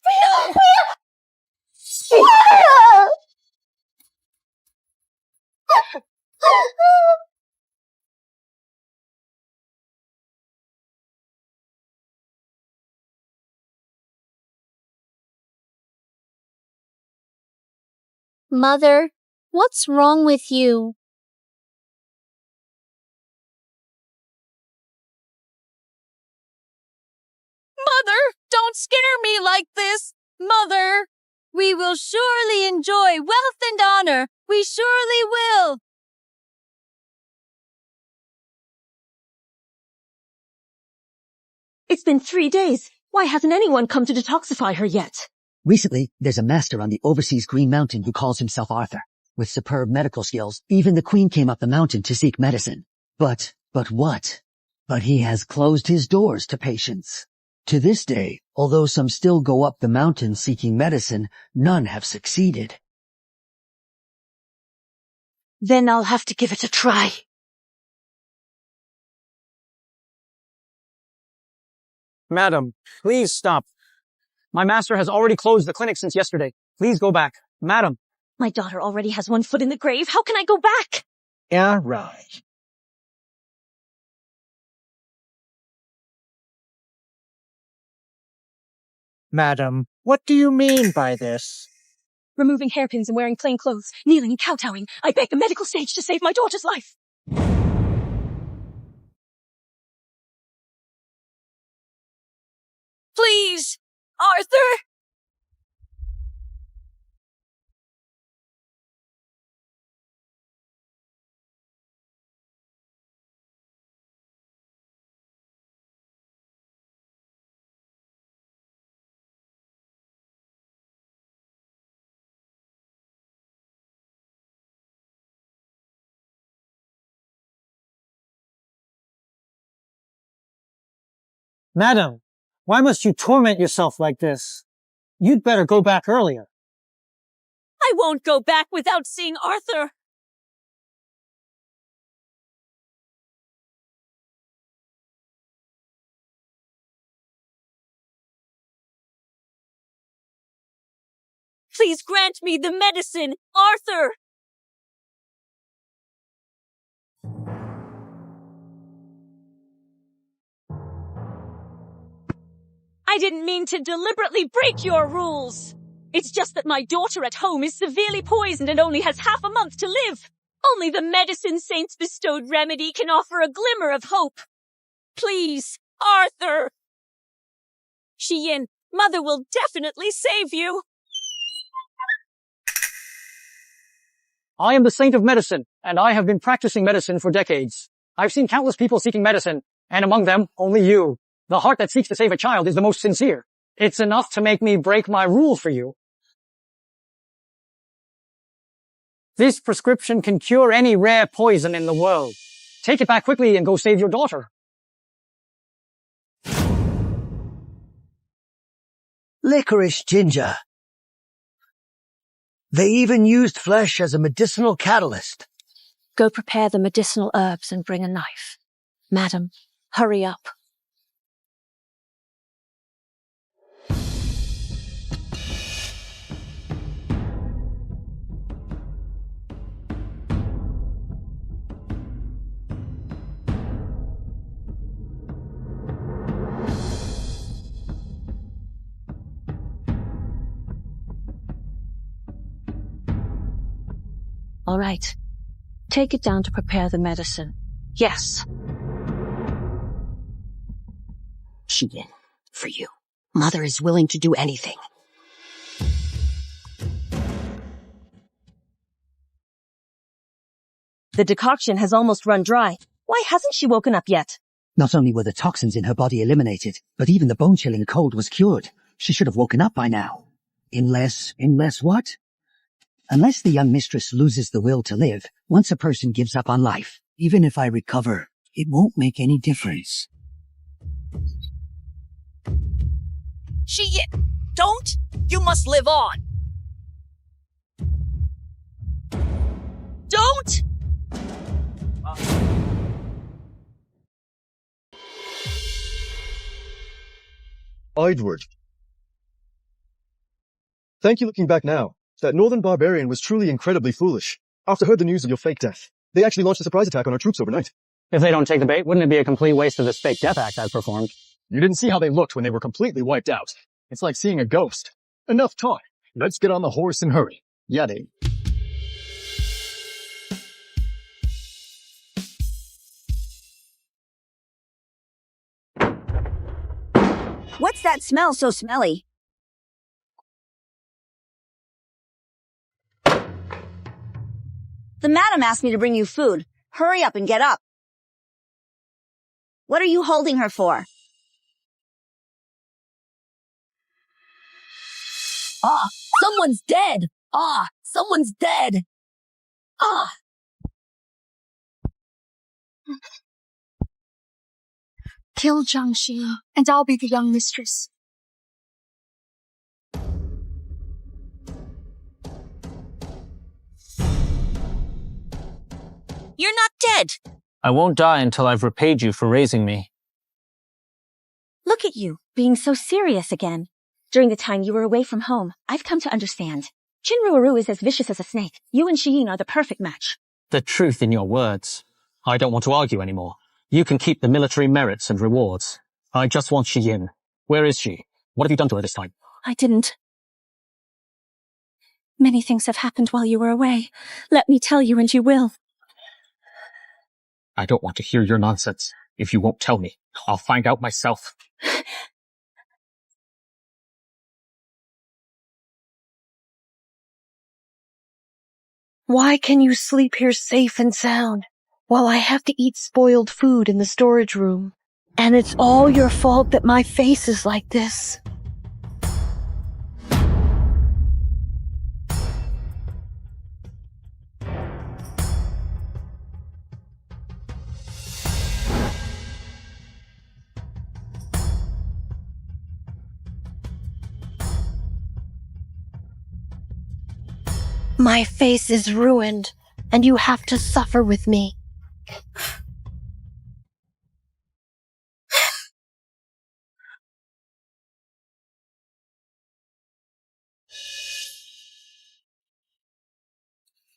Mother, what's wrong with you? Mother, don't scare me like this! Mother! We will surely enjoy wealth and honor! We surely will! It's been 3 days. Why hasn't anyone come to detoxify her yet? Recently, there's a master on the overseas Green Mountain who calls himself Arthur. With superb medical skills, even the queen came up the mountain to seek medicine. But what? But he has closed his doors to patients. To this day, although some still go up the mountain seeking medicine, none have succeeded. Then I'll have to give it a try. Madam, please stop. My master has already closed the clinic since yesterday. Please go back. Madam. My daughter already has one foot in the grave. How can I go back? Yeah, right. Madam, what do you mean by this? Removing hairpins and wearing plain clothes, kneeling and kowtowing. I beg the medical sage to save my daughter's life. Please, Arthur! Madam, why must you torment yourself like this? You'd better go back earlier. I won't go back without seeing Arthur. Please grant me the medicine, Arthur! I didn't mean to deliberately break your rules. It's just that my daughter at home is severely poisoned and only has half a month to live. Only the medicine saints bestowed remedy can offer a glimmer of hope. Please, Arthur! Xiyin, Mother will definitely save you. I am the saint of medicine, and I have been practicing medicine for decades. I've seen countless people seeking medicine, and among them, only you. The heart that seeks to save a child is the most sincere. It's enough to make me break my rule for you. This prescription can cure any rare poison in the world. Take it back quickly and go save your daughter. Licorice ginger. They even used flesh as a medicinal catalyst. Go prepare the medicinal herbs and bring a knife. Madam, hurry up. All right. Take it down to prepare the medicine. Yes. Xiyin, for you. Mother is willing to do anything. The decoction has almost run dry. Why hasn't she woken up yet? Not only were the toxins in her body eliminated, but even the bone-chilling cold was cured. She should have woken up by now. Unless what? Unless the young mistress loses the will to live, once a person gives up on life, even if I recover, it won't make any difference. Xiyin, don't! You must live on! Don't! Idward. Thank you looking back now. That northern barbarian was truly incredibly foolish. After heard the news of your fake death, they actually launched a surprise attack on our troops overnight. If they don't take the bait, wouldn't it be a complete waste of this fake death act I've performed? You didn't see how they looked when they were completely wiped out. It's like seeing a ghost. Enough talk. Let's get on the horse and hurry. Yade. What's that smell so smelly? The madam asked me to bring you food. Hurry up and get up. What are you holding her for? Ah, someone's dead! Ah, someone's dead! Ah! Kill Zhang Xin, and I'll be the young mistress. You're not dead. I won't die until I've repaid you for raising me. Look at you, being so serious again. During the time you were away from home, I've come to understand. Chinruaru is as vicious as a snake. You and Shiyin are the perfect match. The truth in your words. I don't want to argue anymore. You can keep the military merits and rewards. I just want Shiyin. Where is she? What have you done to her this time? I didn't. Many things have happened while you were away. Let me tell you, and you will. I don't want to hear your nonsense. If you won't tell me, I'll find out myself. Why can you sleep here safe and sound, while I have to eat spoiled food in the storage room? And it's all your fault that my face is like this. My face is ruined, and you have to suffer with me.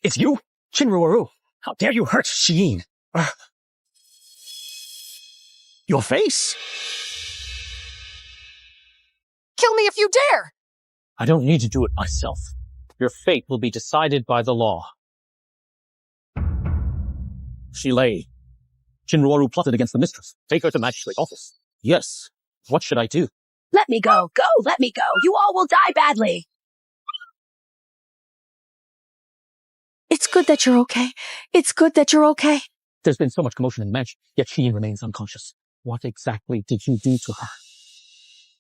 It's you, Chinruaru. How dare you hurt Shiyin? Your face? Kill me if you dare! I don't need to do it myself. Your fate will be decided by the law. She lay. Chinruaru plotted against the mistress. Take her to magistrate office. Yes. What should I do? Let me go! Go! Let me go! You all will die badly! It's good that you're okay. It's good that you're okay. There's been so much commotion in the mansion, yet Shiyin remains unconscious. What exactly did you do to her?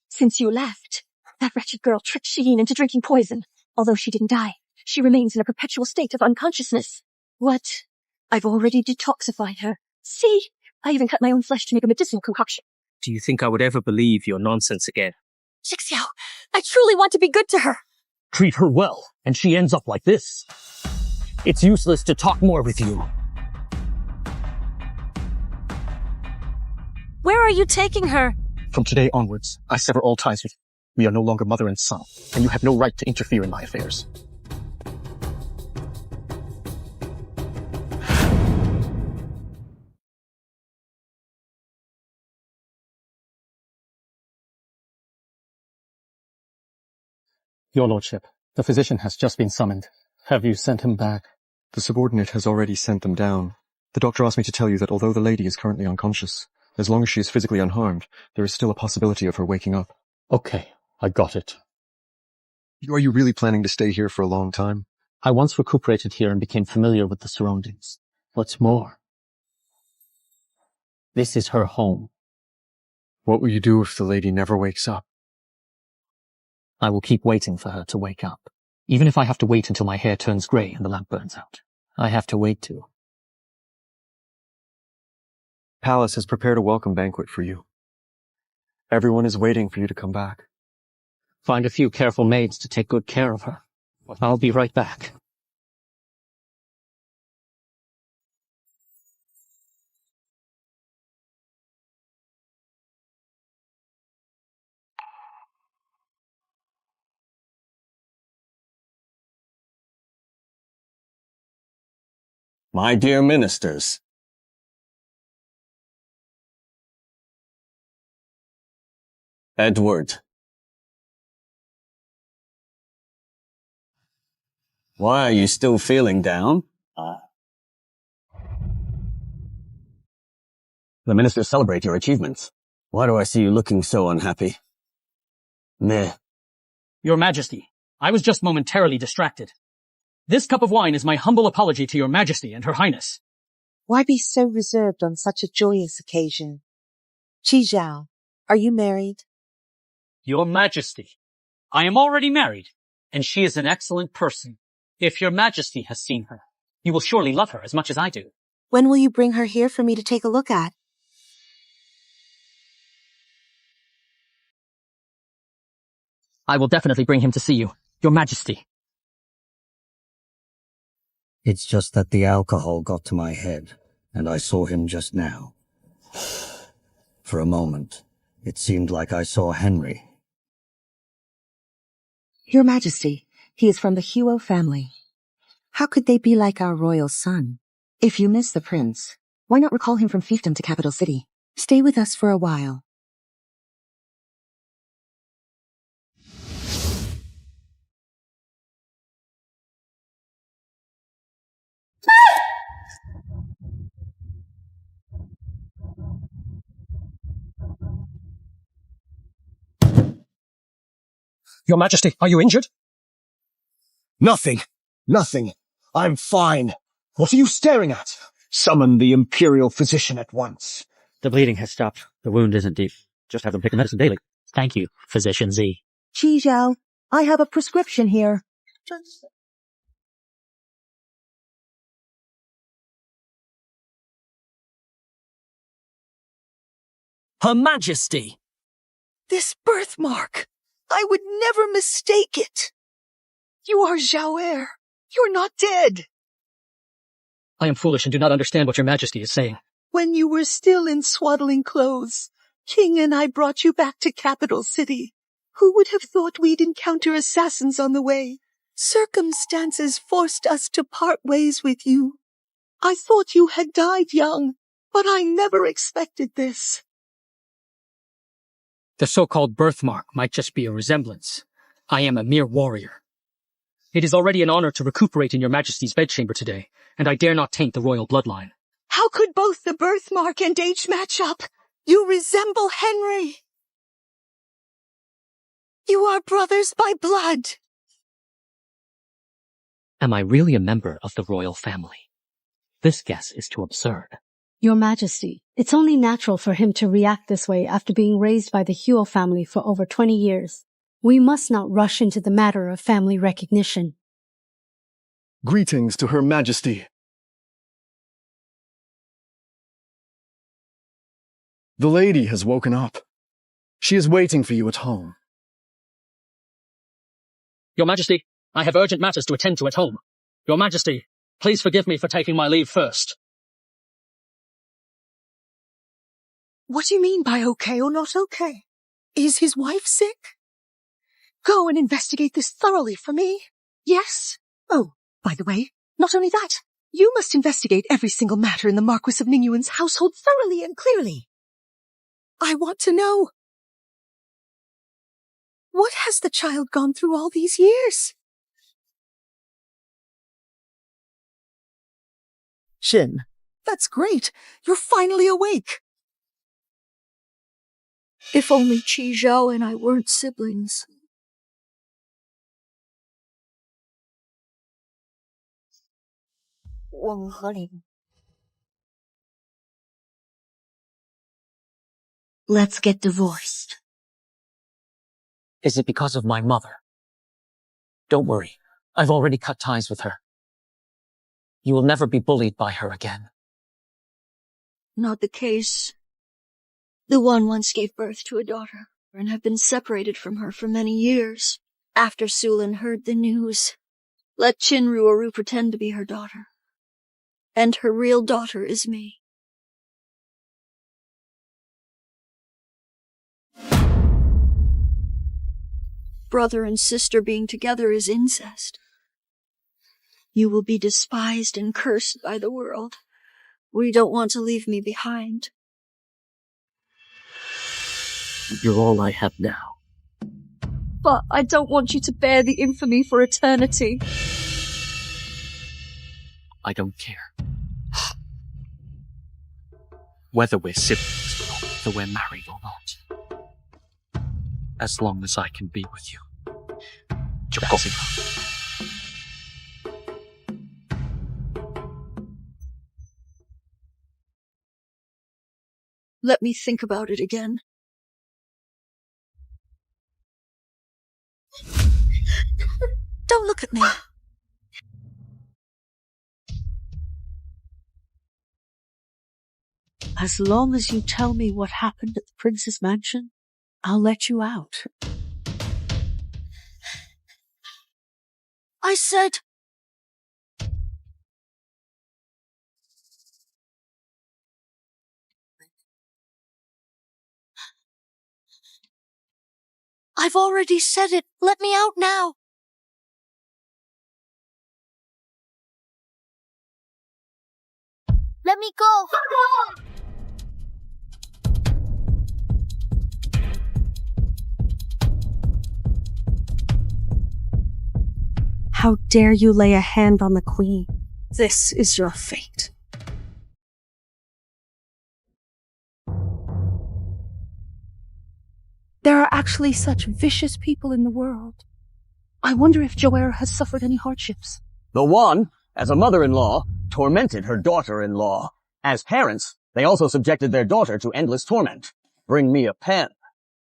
Since you left, that wretched girl tricked Shiyin into drinking poison. Although she didn't die, she remains in a perpetual state of unconsciousness. What? I've already detoxified her. See? I even cut my own flesh to make a medicinal concoction. Do you think I would ever believe your nonsense again? Xixiao, I truly want to be good to her. Treat her well, and she ends up like this. It's useless to talk more with you. Where are you taking her? From today onwards, I sever all ties with you. We are no longer mother and son, and you have no right to interfere in my affairs. Your lordship, the physician has just been summoned. Have you sent him back? The subordinate has already sent them down. The doctor asked me to tell you that although the lady is currently unconscious, as long as she is physically unharmed, there is still a possibility of her waking up. Okay, I got it. Are you really planning to stay here for a long time? I once recuperated here and became familiar with the surroundings. What's more, this is her home. What will you do if the lady never wakes up? I will keep waiting for her to wake up. Even if I have to wait until my hair turns grey and the lamp burns out. I have to wait too. Palace has prepared a welcome banquet for you. Everyone is waiting for you to come back. Find a few careful maids to take good care of her. I'll be right back. My dear ministers, Edward, why are you still feeling down? The ministers celebrate your achievements. Why do I see you looking so unhappy? Meh. Your Majesty, I was just momentarily distracted. This cup of wine is my humble apology to your Majesty and Her Highness. Why be so reserved on such a joyous occasion? Qizhao, are you married? Your Majesty, I am already married. and she is an excellent person. If your majesty has seen her, you will surely love her as much as I do. When will you bring her here for me to take a look at? I will definitely bring him to see you, your majesty. It's just that the alcohol got to my head, and I saw him just now. For a moment, it seemed like I saw Henry. Your Majesty, he is from the Huo family. How could they be like our royal son? If you miss the prince, why not recall him from fiefdom to capital city? Stay with us for a while. Your Majesty, are you injured? Nothing. Nothing. I'm fine. What are you staring at? Summon the Imperial Physician at once. The bleeding has stopped. The wound isn't deep. Just have them take the medicine daily. Thank you, Physician Z. Qi Zhao, I have a prescription here. Her Majesty! This birthmark! I would never mistake it! You are Zhao Er. You're not dead. I am foolish and do not understand what your majesty is saying. When you were still in swaddling clothes, King and I brought you back to capital city. Who would have thought we'd encounter assassins on the way? Circumstances forced us to part ways with you. I thought you had died young, but I never expected this. The so-called birthmark might just be a resemblance. I am a mere warrior. It is already an honor to recuperate in your majesty's bedchamber today, and I dare not taint the royal bloodline. How could both the birthmark and age match up? You resemble Henry. You are brothers by blood. Am I really a member of the royal family? This guess is too absurd. Your Majesty, it's only natural for him to react this way after being raised by the Huo family for over 20 years. We must not rush into the matter of family recognition. Greetings to Her Majesty. The lady has woken up. She is waiting for you at home. Your Majesty, I have urgent matters to attend to at home. Your Majesty, please forgive me for taking my leave first. What do you mean by okay or not okay? Is his wife sick? Go and investigate this thoroughly for me. Yes? Oh, by the way, not only that, you must investigate every single matter in the Marquis of Ningyuan's household thoroughly and clearly. I want to know. What has the child gone through all these years? Shin, that's great. You're finally awake. If only Qi Zhao and I weren't siblings. Let's get divorced. Is it because of my mother? Don't worry. I've already cut ties with her. You will never be bullied by her again. Not the case. The one once gave birth to a daughter and have been separated from her for many years. After Sulin heard the news, let Chinruoru pretend to be her daughter. And her real daughter is me. Brother and sister being together is incest. You will be despised and cursed by the world. We don't want to leave me behind. You're all I have now. But I don't want you to bear the infamy for eternity. I don't care. Whether we're siblings or not, whether we're married or not. As long as I can be with you. Let me think about it again. Don't look at me. As long as you tell me what happened at the prince's mansion, I'll let you out. I said... I've already said it. Let me out now. Let me go. How dare you lay a hand on the queen? This is your fate. There are actually such vicious people in the world. I wonder if Joera has suffered any hardships. The one, as a mother-in-law, tormented her daughter-in-law. As parents, they also subjected their daughter to endless torment. Bring me a pen.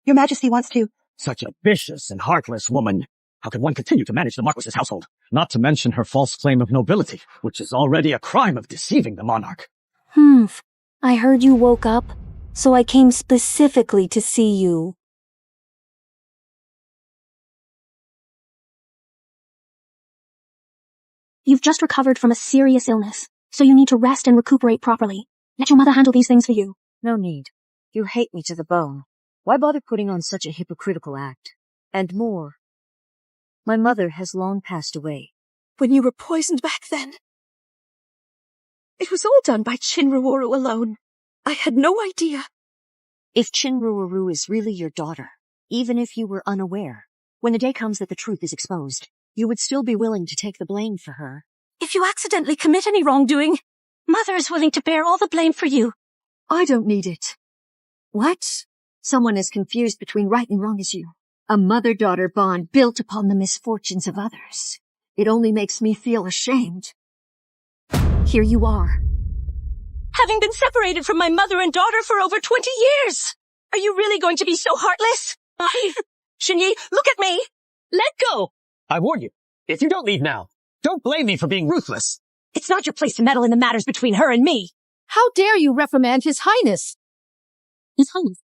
Your Majesty wants to... Such a vicious and heartless woman. How can one continue to manage the Marquis's household? Not to mention her false claim of nobility, which is already a crime of deceiving the monarch. I heard you woke up, so I came specifically to see you. You've just recovered from a serious illness, so you need to rest and recuperate properly. Let your mother handle these things for you. No need. You hate me to the bone. Why bother putting on such a hypocritical act? And more, my mother has long passed away. When you were poisoned back then, it was all done by Chinruoru alone. I had no idea. If Chinruoru is really your daughter, even if you were unaware, when the day comes that the truth is exposed, you would still be willing to take the blame for her. If you accidentally commit any wrongdoing, Mother is willing to bear all the blame for you. I don't need it. What? Someone as confused between right and wrong as you. A mother-daughter bond built upon the misfortunes of others. It only makes me feel ashamed. Here you are. Having been separated from my mother and daughter for over 20 years. Are you really going to be so heartless? Shinyi, look at me. Let go. I warn you, if you don't leave now, don't blame me for being ruthless. It's not your place to meddle in the matters between her and me. How dare you reprimand His Highness? His Highness.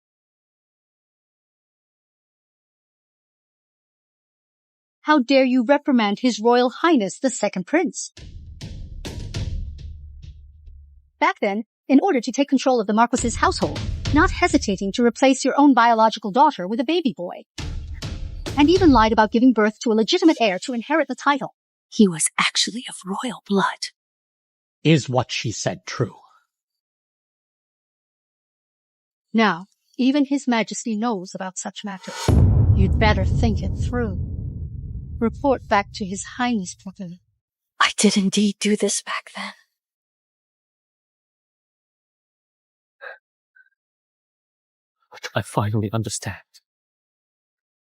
How dare you reprimand His Royal Highness, the Second Prince? Back then, in order to take control of the Marquis's household, not hesitating to replace your own biological daughter with a baby boy, and even lied about giving birth to a legitimate heir to inherit the title. He was actually of royal blood. Is what she said true? Now, even His Majesty knows about such matters. You'd better think it through. Report back to His Highness properly. I did indeed do this back then. I finally understand.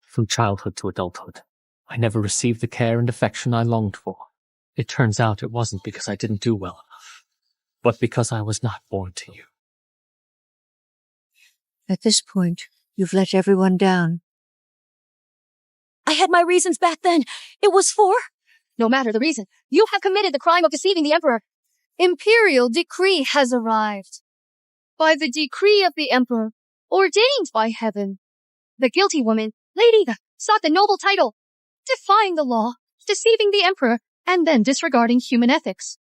From childhood to adulthood, I never received the care and affection I longed for. It turns out it wasn't because I didn't do well enough, but because I was not born to you. At this point, you've let everyone down. I had my reasons back then. It was for... No matter the reason, you have committed the crime of deceiving the Emperor. Imperial decree has arrived. By the decree of the Emperor, ordained by heaven, the guilty woman, Lady, sought the noble title, defying the law, deceiving the Emperor, and then disregarding human ethics.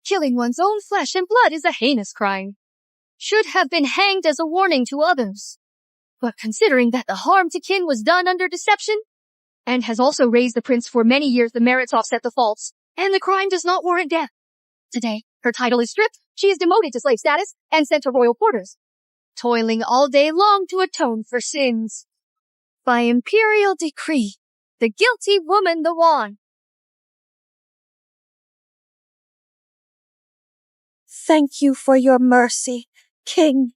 Killing one's own flesh and blood is a heinous crime. Should have been hanged as a warning to others. But considering that the harm to kin was done under deception, and has also raised the prince for many years, the merits offset the faults, and the crime does not warrant death. Today, her title is stripped, she is demoted to slave status, and sent to royal quarters, toiling all day long to atone for sins. By imperial decree, the guilty woman the won. Thank you for your mercy, King.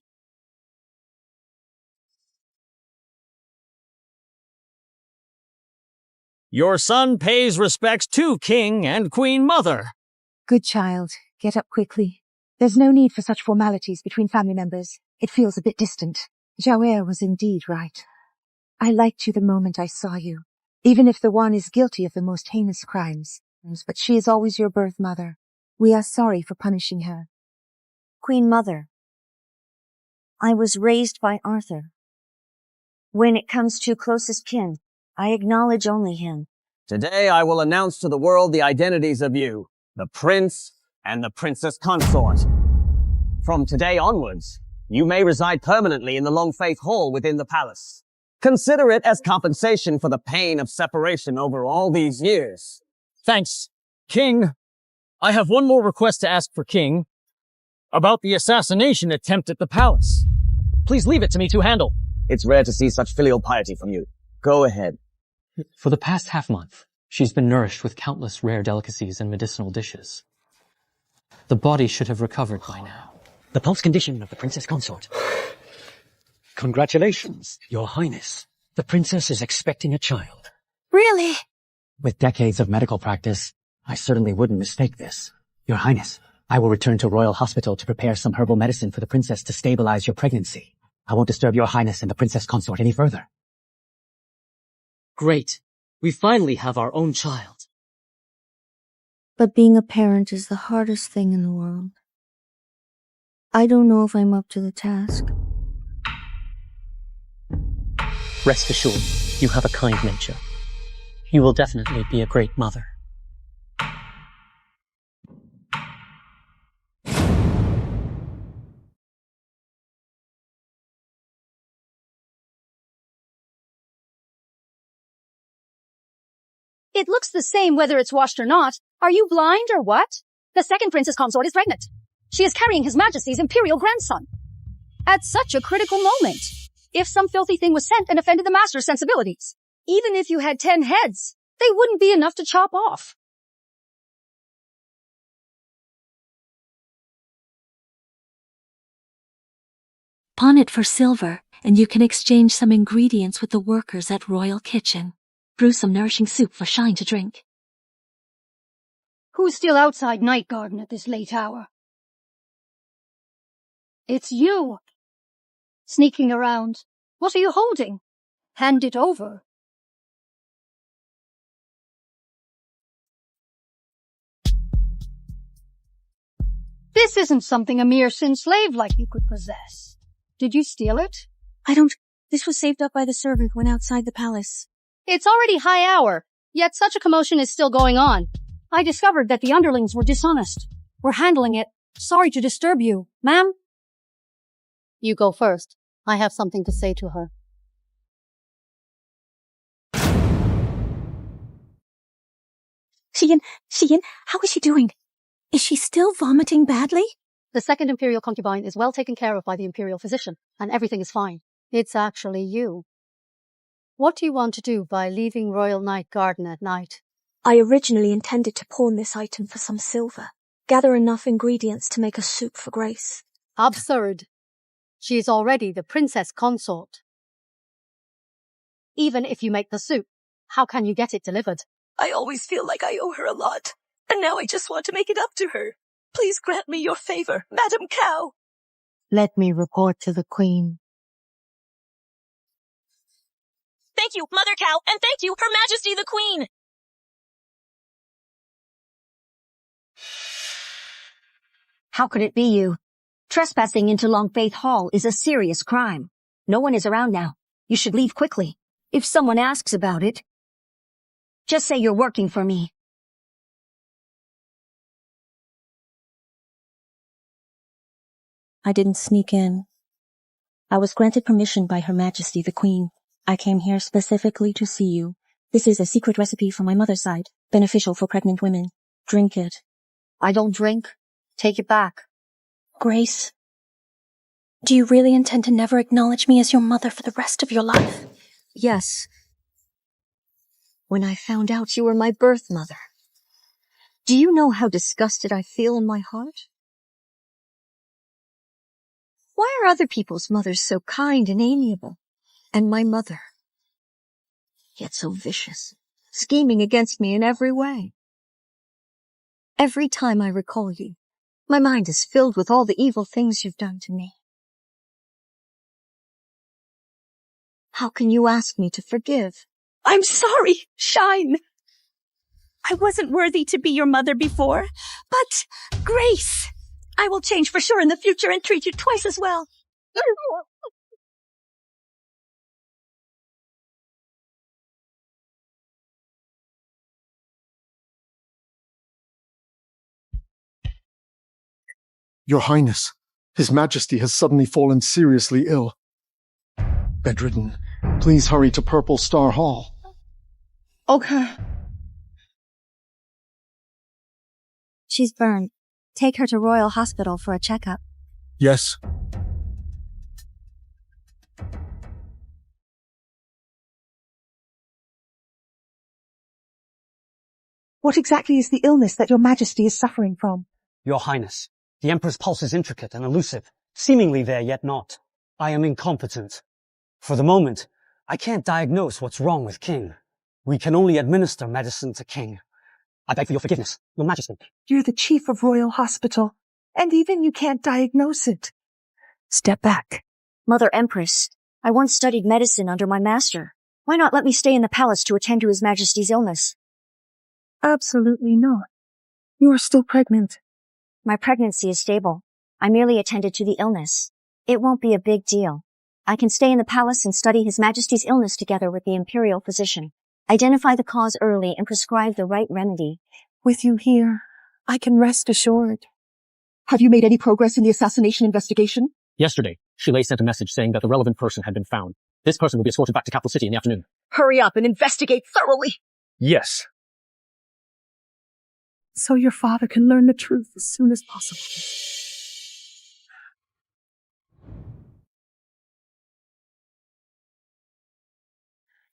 Your son pays respects to King and Queen Mother. Good child. Get up quickly. There's no need for such formalities between family members. It feels a bit distant. Joera was indeed right. I liked you the moment I saw you. Even if the one is guilty of the most heinous crimes, but she is always your birth mother. We are sorry for punishing her. Queen Mother, I was raised by Arthur. When it comes to closest kin, I acknowledge only him. Today I will announce to the world the identities of you, the prince and the princess consort. From today onwards, you may reside permanently in the Longfaith Hall within the palace. Consider it as compensation for the pain of separation over all these years. Thanks, King. I have one more request to ask for King. About the assassination attempt at the palace. Please leave it to me to handle. It's rare to see such filial piety from you. Go ahead. For the past half-month, she's been nourished with countless rare delicacies and medicinal dishes. The body should have recovered by now. The pulse condition of the princess consort. Congratulations, Your Highness. The princess is expecting a child. Really? With decades of medical practice, I certainly wouldn't mistake this. Your Highness, I will return to Royal Hospital to prepare some herbal medicine for the princess to stabilize your pregnancy. I won't disturb Your Highness and the princess consort any further. Great. We finally have our own child. But being a parent is the hardest thing in the world. I don't know if I'm up to the task. Rest assured, you have a kind nature. You will definitely be a great mother. It looks the same whether it's washed or not. Are you blind or what? The second princess consort is pregnant. She is carrying His Majesty's imperial grandson. At such a critical moment. If some filthy thing was sent and offended the master's sensibilities, even if you had 10 heads, they wouldn't be enough to chop off. Pawn it for silver, and you can exchange some ingredients with the workers at Royal Kitchen. Brew some nourishing soup for Shine to drink. Who's still outside Night Garden at this late hour? It's you. Sneaking around. What are you holding? Hand it over. This isn't something a mere sin slave like you could possess. Did you steal it? I don't. This was saved up by the servant when outside the palace. It's already high hour, yet such a commotion is still going on. I discovered that the underlings were dishonest. We're handling it. Sorry to disturb you, ma'am. You go first. I have something to say to her. Xian, how is she doing? Is she still vomiting badly? The second imperial concubine is well taken care of by the imperial physician, and everything is fine. It's actually you. What do you want to do by leaving Royal Night Garden at night? I originally intended to pawn this item for some silver. Gather enough ingredients to make a soup for Grace. Absurd. She is already the princess consort. Even if you make the soup, how can you get it delivered? I always feel like I owe her a lot, and now I just want to make it up to her. Please grant me your favor, Madam Cow. Let me report to the Queen. Thank you, Mother Cow, and thank you, Her Majesty the Queen. How could it be you? Trespassing into Longfaith Hall is a serious crime. No one is around now. You should leave quickly. If someone asks about it, just say you're working for me. I didn't sneak in. I was granted permission by Her Majesty the Queen. I came here specifically to see you. This is a secret recipe from my mother's side, beneficial for pregnant women. Drink it. I don't drink. Take it back. Grace, do you really intend to never acknowledge me as your mother for the rest of your life? Yes. When I found out you were my birth mother. Do you know how disgusted I feel in my heart? Why are other people's mothers so kind and amiable? And my mother, yet so vicious, scheming against me in every way. Every time I recall you, my mind is filled with all the evil things you've done to me. How can you ask me to forgive? I'm sorry, Shine. I wasn't worthy to be your mother before, but Grace. I will change for sure in the future and treat you twice as well. Your Highness, His Majesty has suddenly fallen seriously ill. Bedridden. Please hurry to Purple Star Hall. Okay. She's burned. Take her to Royal Hospital for a checkup. Yes. What exactly is the illness that your Majesty is suffering from? Your Highness, the Emperor's pulse is intricate and elusive, seemingly there yet not. I am incompetent. For the moment, I can't diagnose what's wrong with King. We can only administer medicine to King. I beg for your forgiveness, Your Majesty. You're the chief of Royal Hospital, and even you can't diagnose it. Step back. Mother Empress, I once studied medicine under my master. Why not let me stay in the palace to attend to His Majesty's illness? Absolutely not. You are still pregnant. My pregnancy is stable. I merely attended to the illness. It won't be a big deal. I can stay in the palace and study His Majesty's illness together with the imperial physician. Identify the cause early and prescribe the right remedy. With you here, I can rest assured. Have you made any progress in the assassination investigation? Yesterday, Shilei sent a message saying that the relevant person had been found. This person will be escorted back to Capital City in the afternoon. Hurry up and investigate thoroughly! Yes. So your father can learn the truth as soon as possible.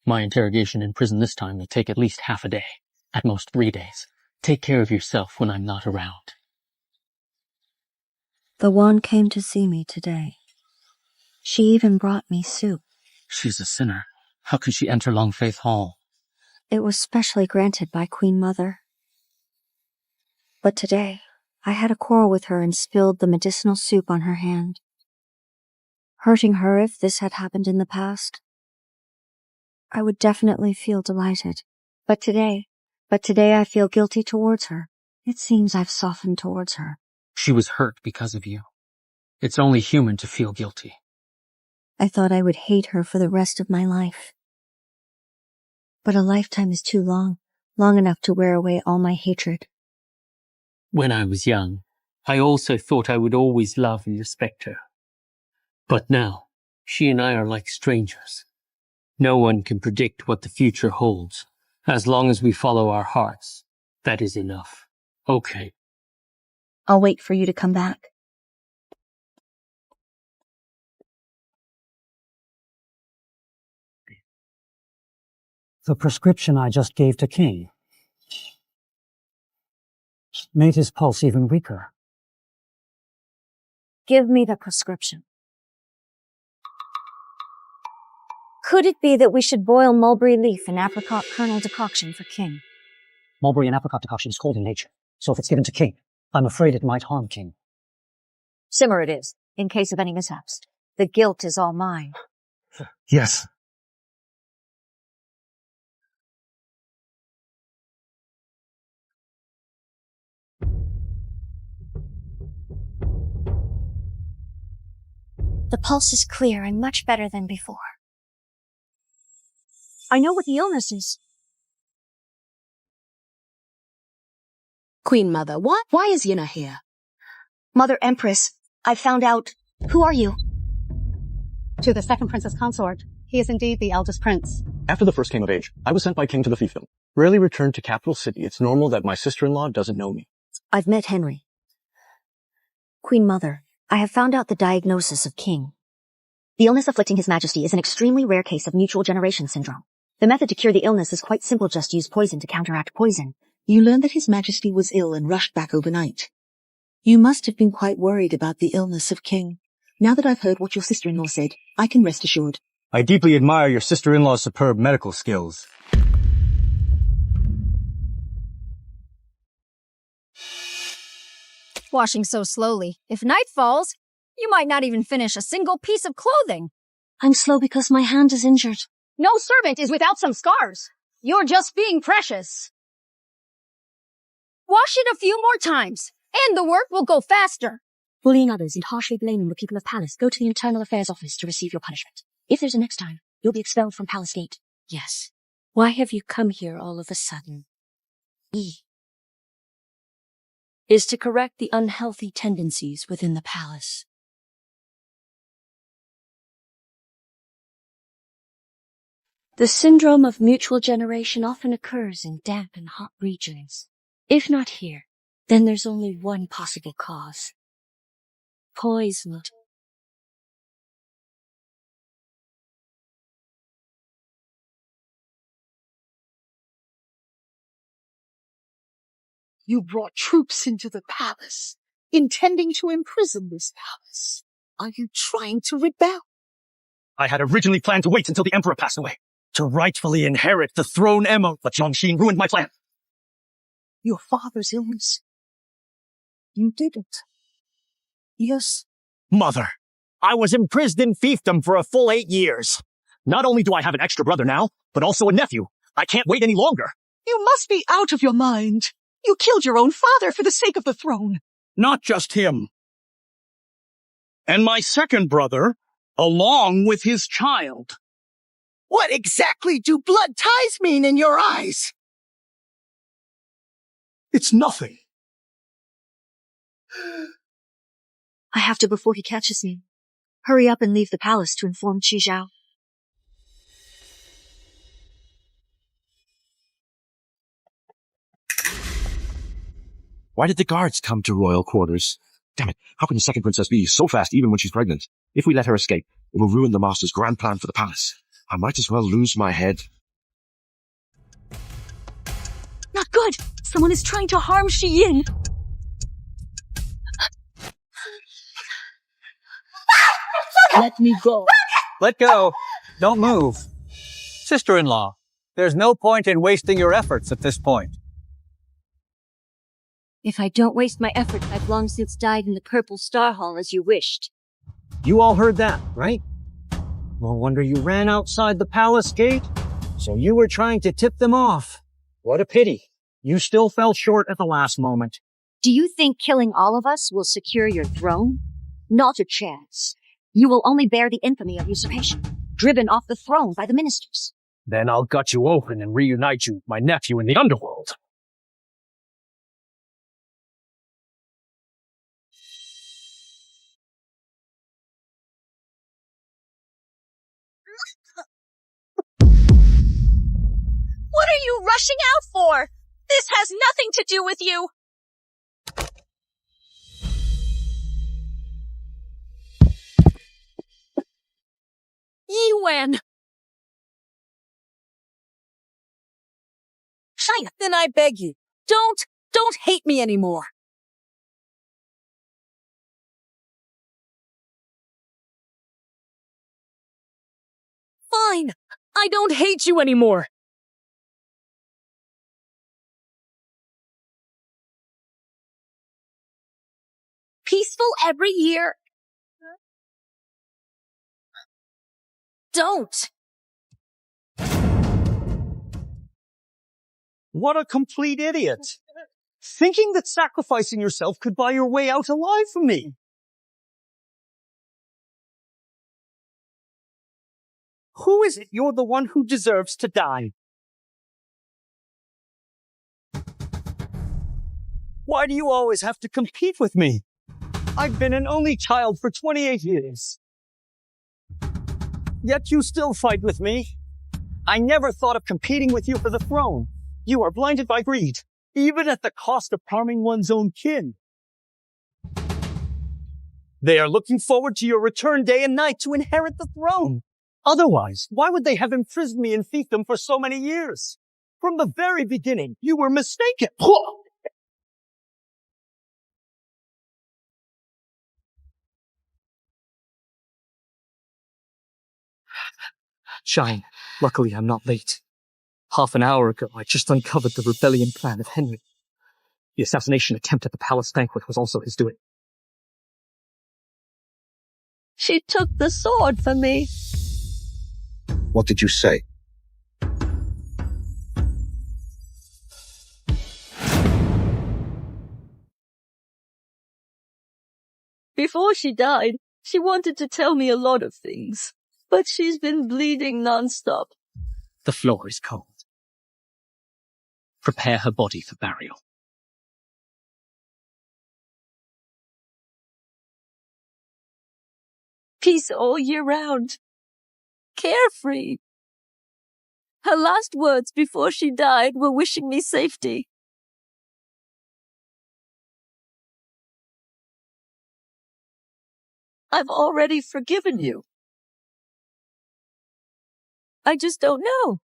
My interrogation in prison this time will take at least half a day, at most 3 days. Take care of yourself when I'm not around. The one came to see me today. She even brought me soup. She's a sinner. How can she enter Longfaith Hall? It was specially granted by Queen Mother. But today, I had a quarrel with her and spilled the medicinal soup on her hand. Hurting her if this had happened in the past, I would definitely feel delighted. But today I feel guilty towards her. It seems I've softened towards her. She was hurt because of you. It's only human to feel guilty. I thought I would hate her for the rest of my life. But a lifetime is too long enough to wear away all my hatred. When I was young, I also thought I would always love and respect her. But now, she and I are like strangers. No one can predict what the future holds. As long as we follow our hearts, that is enough. Okay. I'll wait for you to come back. The prescription I just gave to King made his pulse even weaker. Give me the prescription. Could it be that we should boil mulberry leaf and apricot kernel decoction for King? Mulberry and apricot decoction is cold in nature, so if it's given to King, I'm afraid it might harm King. Simmer it is, in case of any mishaps. The guilt is all mine. Yes. The pulse is clear and much better than before. I know what the illness is. Queen Mother, what? Why is Yina here? Mother Empress, I found out. Who are you? To the second princess consort, he is indeed the eldest prince. After the first came of age, I was sent by King to the fiefdom. Rarely returned to Capital City. It's normal that my sister-in-law doesn't know me. I've met Henry. Queen Mother, I have found out the diagnosis of King. The illness afflicting His Majesty is an extremely rare case of mutual generation syndrome. The method to cure the illness is quite simple, just use poison to counteract poison. You learned that His Majesty was ill and rushed back overnight. You must have been quite worried about the illness of King. Now that I've heard what your sister-in-law said, I can rest assured. I deeply admire your sister-in-law's superb medical skills. Washing so slowly. If night falls, you might not even finish a single piece of clothing. I'm slow because my hand is injured. No servant is without some scars. You're just being precious. Wash it a few more times, and the work will go faster. Bullying others and harshly blaming the people of Palace. Go to the Internal Affairs Office to receive your punishment. If there's a next time, you'll be expelled from Palace Gate. Yes. Why have you come here all of a sudden? E is to correct the unhealthy tendencies within the palace. The syndrome of mutual generation often occurs in damp and hot regions. If not here, then there's only one possible cause. Poison. You brought troops into the palace, intending to imprison this palace. Are you trying to rebel? I had originally planned to wait until the Emperor passed away, to rightfully inherit the throne but Jiangxin ruined my plan. Your father's illness. You didn't. Yes. Mother, I was imprisoned in fiefdom for a full 8 years. Not only do I have an extra brother now, but also a nephew. I can't wait any longer. You must be out of your mind. You killed your own father for the sake of the throne. Not just him. And my second brother, along with his child. What exactly do blood ties mean in your eyes? It's nothing. I have to before he catches me. Hurry up and leave the palace to inform Qi Zhao. Why did the guards come to royal quarters? Damn it, how can the second princess be so fast even when she's pregnant? If we let her escape, it will ruin the master's grand plan for the palace. I might as well lose my head. Not good! Someone is trying to harm Shi Yin! Let me go. Let go. Don't move. Sister-in-law, there's no point in wasting your efforts at this point. If I don't waste my efforts, I've long since died in the Purple Star Hall as you wished. You all heard that, right? No wonder you ran outside the palace gate. So you were trying to tip them off. What a pity. You still fell short at the last moment. Do you think killing all of us will secure your throne? Not a chance. You will only bear the infamy of usurpation, driven off the throne by the ministers. Then I'll gut you open and reunite you with my nephew in the underworld. What are you rushing out for? This has nothing to do with you. Yiwen! China. Then I beg you, don't hate me anymore. Fine, I don't hate you anymore. Peaceful every year. Don't. What a complete idiot. Thinking that sacrificing yourself could buy your way out alive from me. Who is it you're the one who deserves to die? Why do you always have to compete with me? I've been an only child for 28 years. Yet you still fight with me. I never thought of competing with you for the throne. You are blinded by greed, even at the cost of harming one's own kin. They are looking forward to your return day and night to inherit the throne. Otherwise, why would they have imprisoned me in fiefdom for so many years? From the very beginning, you were mistaken. Shine, luckily I'm not late. Half an hour ago, I just uncovered the rebellion plan of Henry. The assassination attempt at the palace banquet was also his doing. She took the sword from me. What did you say? Before she died, she wanted to tell me a lot of things, but she's been bleeding nonstop. The floor is cold. Prepare her body for burial. Peace all year round. Carefree. Her last words before she died were wishing me safety. I've already forgiven you. I just don't know.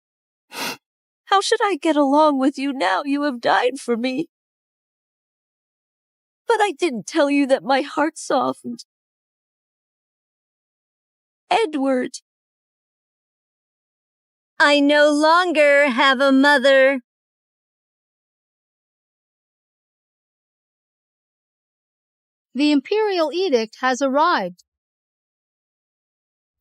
How should I get along with you now you have died for me? But I didn't tell you that my heart softened. Edward. I no longer have a mother. The imperial edict has arrived.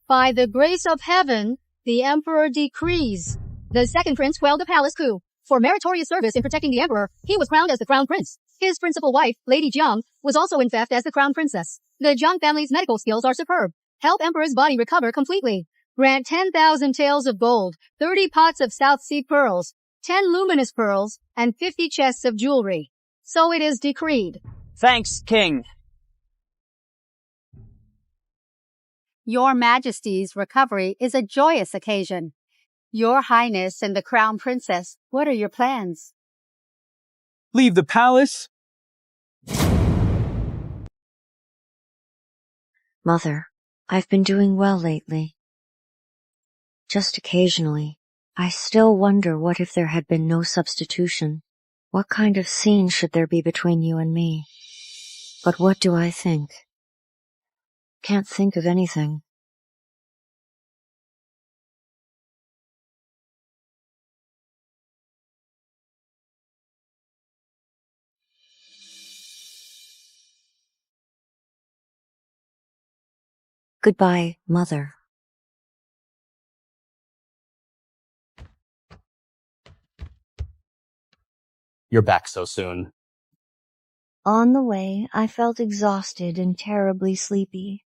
By the grace of heaven, the emperor decrees. The second prince quelled the palace coup. For meritorious service in protecting the emperor, he was crowned as the crown prince. His principal wife, Lady Jiang, was also in theft as the crown princess. The Jiang family's medical skills are superb. Help emperor's body recover completely. Grant 10,000 taels of gold, 30 pots of South Sea pearls, 10 luminous pearls, and 50 chests of jewelry. So it is decreed. Thanks, King. Your Majesty's recovery is a joyous occasion. Your Highness and the Crown Princess, what are your plans? Leave the palace? Mother, I've been doing well lately. Just occasionally. I still wonder what if there had been no substitution. What kind of scene should there be between you and me? But what do I think? Can't think of anything. Goodbye, Mother. You're back so soon. On the way, I felt exhausted and terribly sleepy.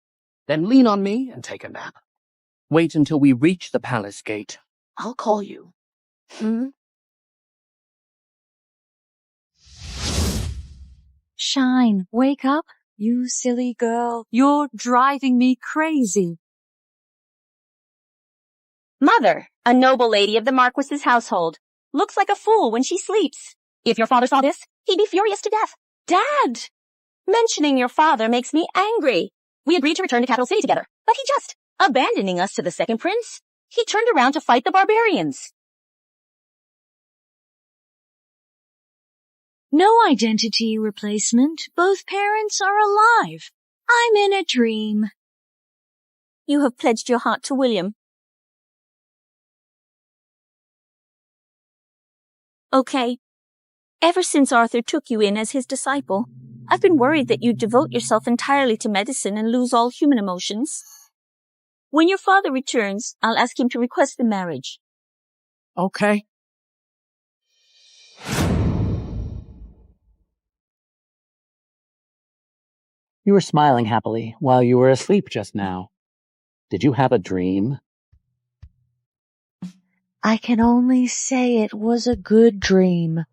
Then lean on me and take a nap. Wait until we reach the palace gate. I'll call you. Shine, wake up. You silly girl, you're driving me crazy. Mother, a noble lady of the Marquis's household, looks like a fool when she sleeps. If your father saw this, he'd be furious to death. Dad! Mentioning your father makes me angry. We agreed to return to Capital City together, but he just, abandoning us to the second prince, he turned around to fight the barbarians. No identity replacement. Both parents are alive. I'm in a dream. You have pledged your heart to William. Okay. Ever since Arthur took you in as his disciple, I've been worried that you'd devote yourself entirely to medicine and lose all human emotions. When your father returns, I'll ask him to request the marriage. Okay. You were smiling happily while you were asleep just now. Did you have a dream? I can only say it was a good dream.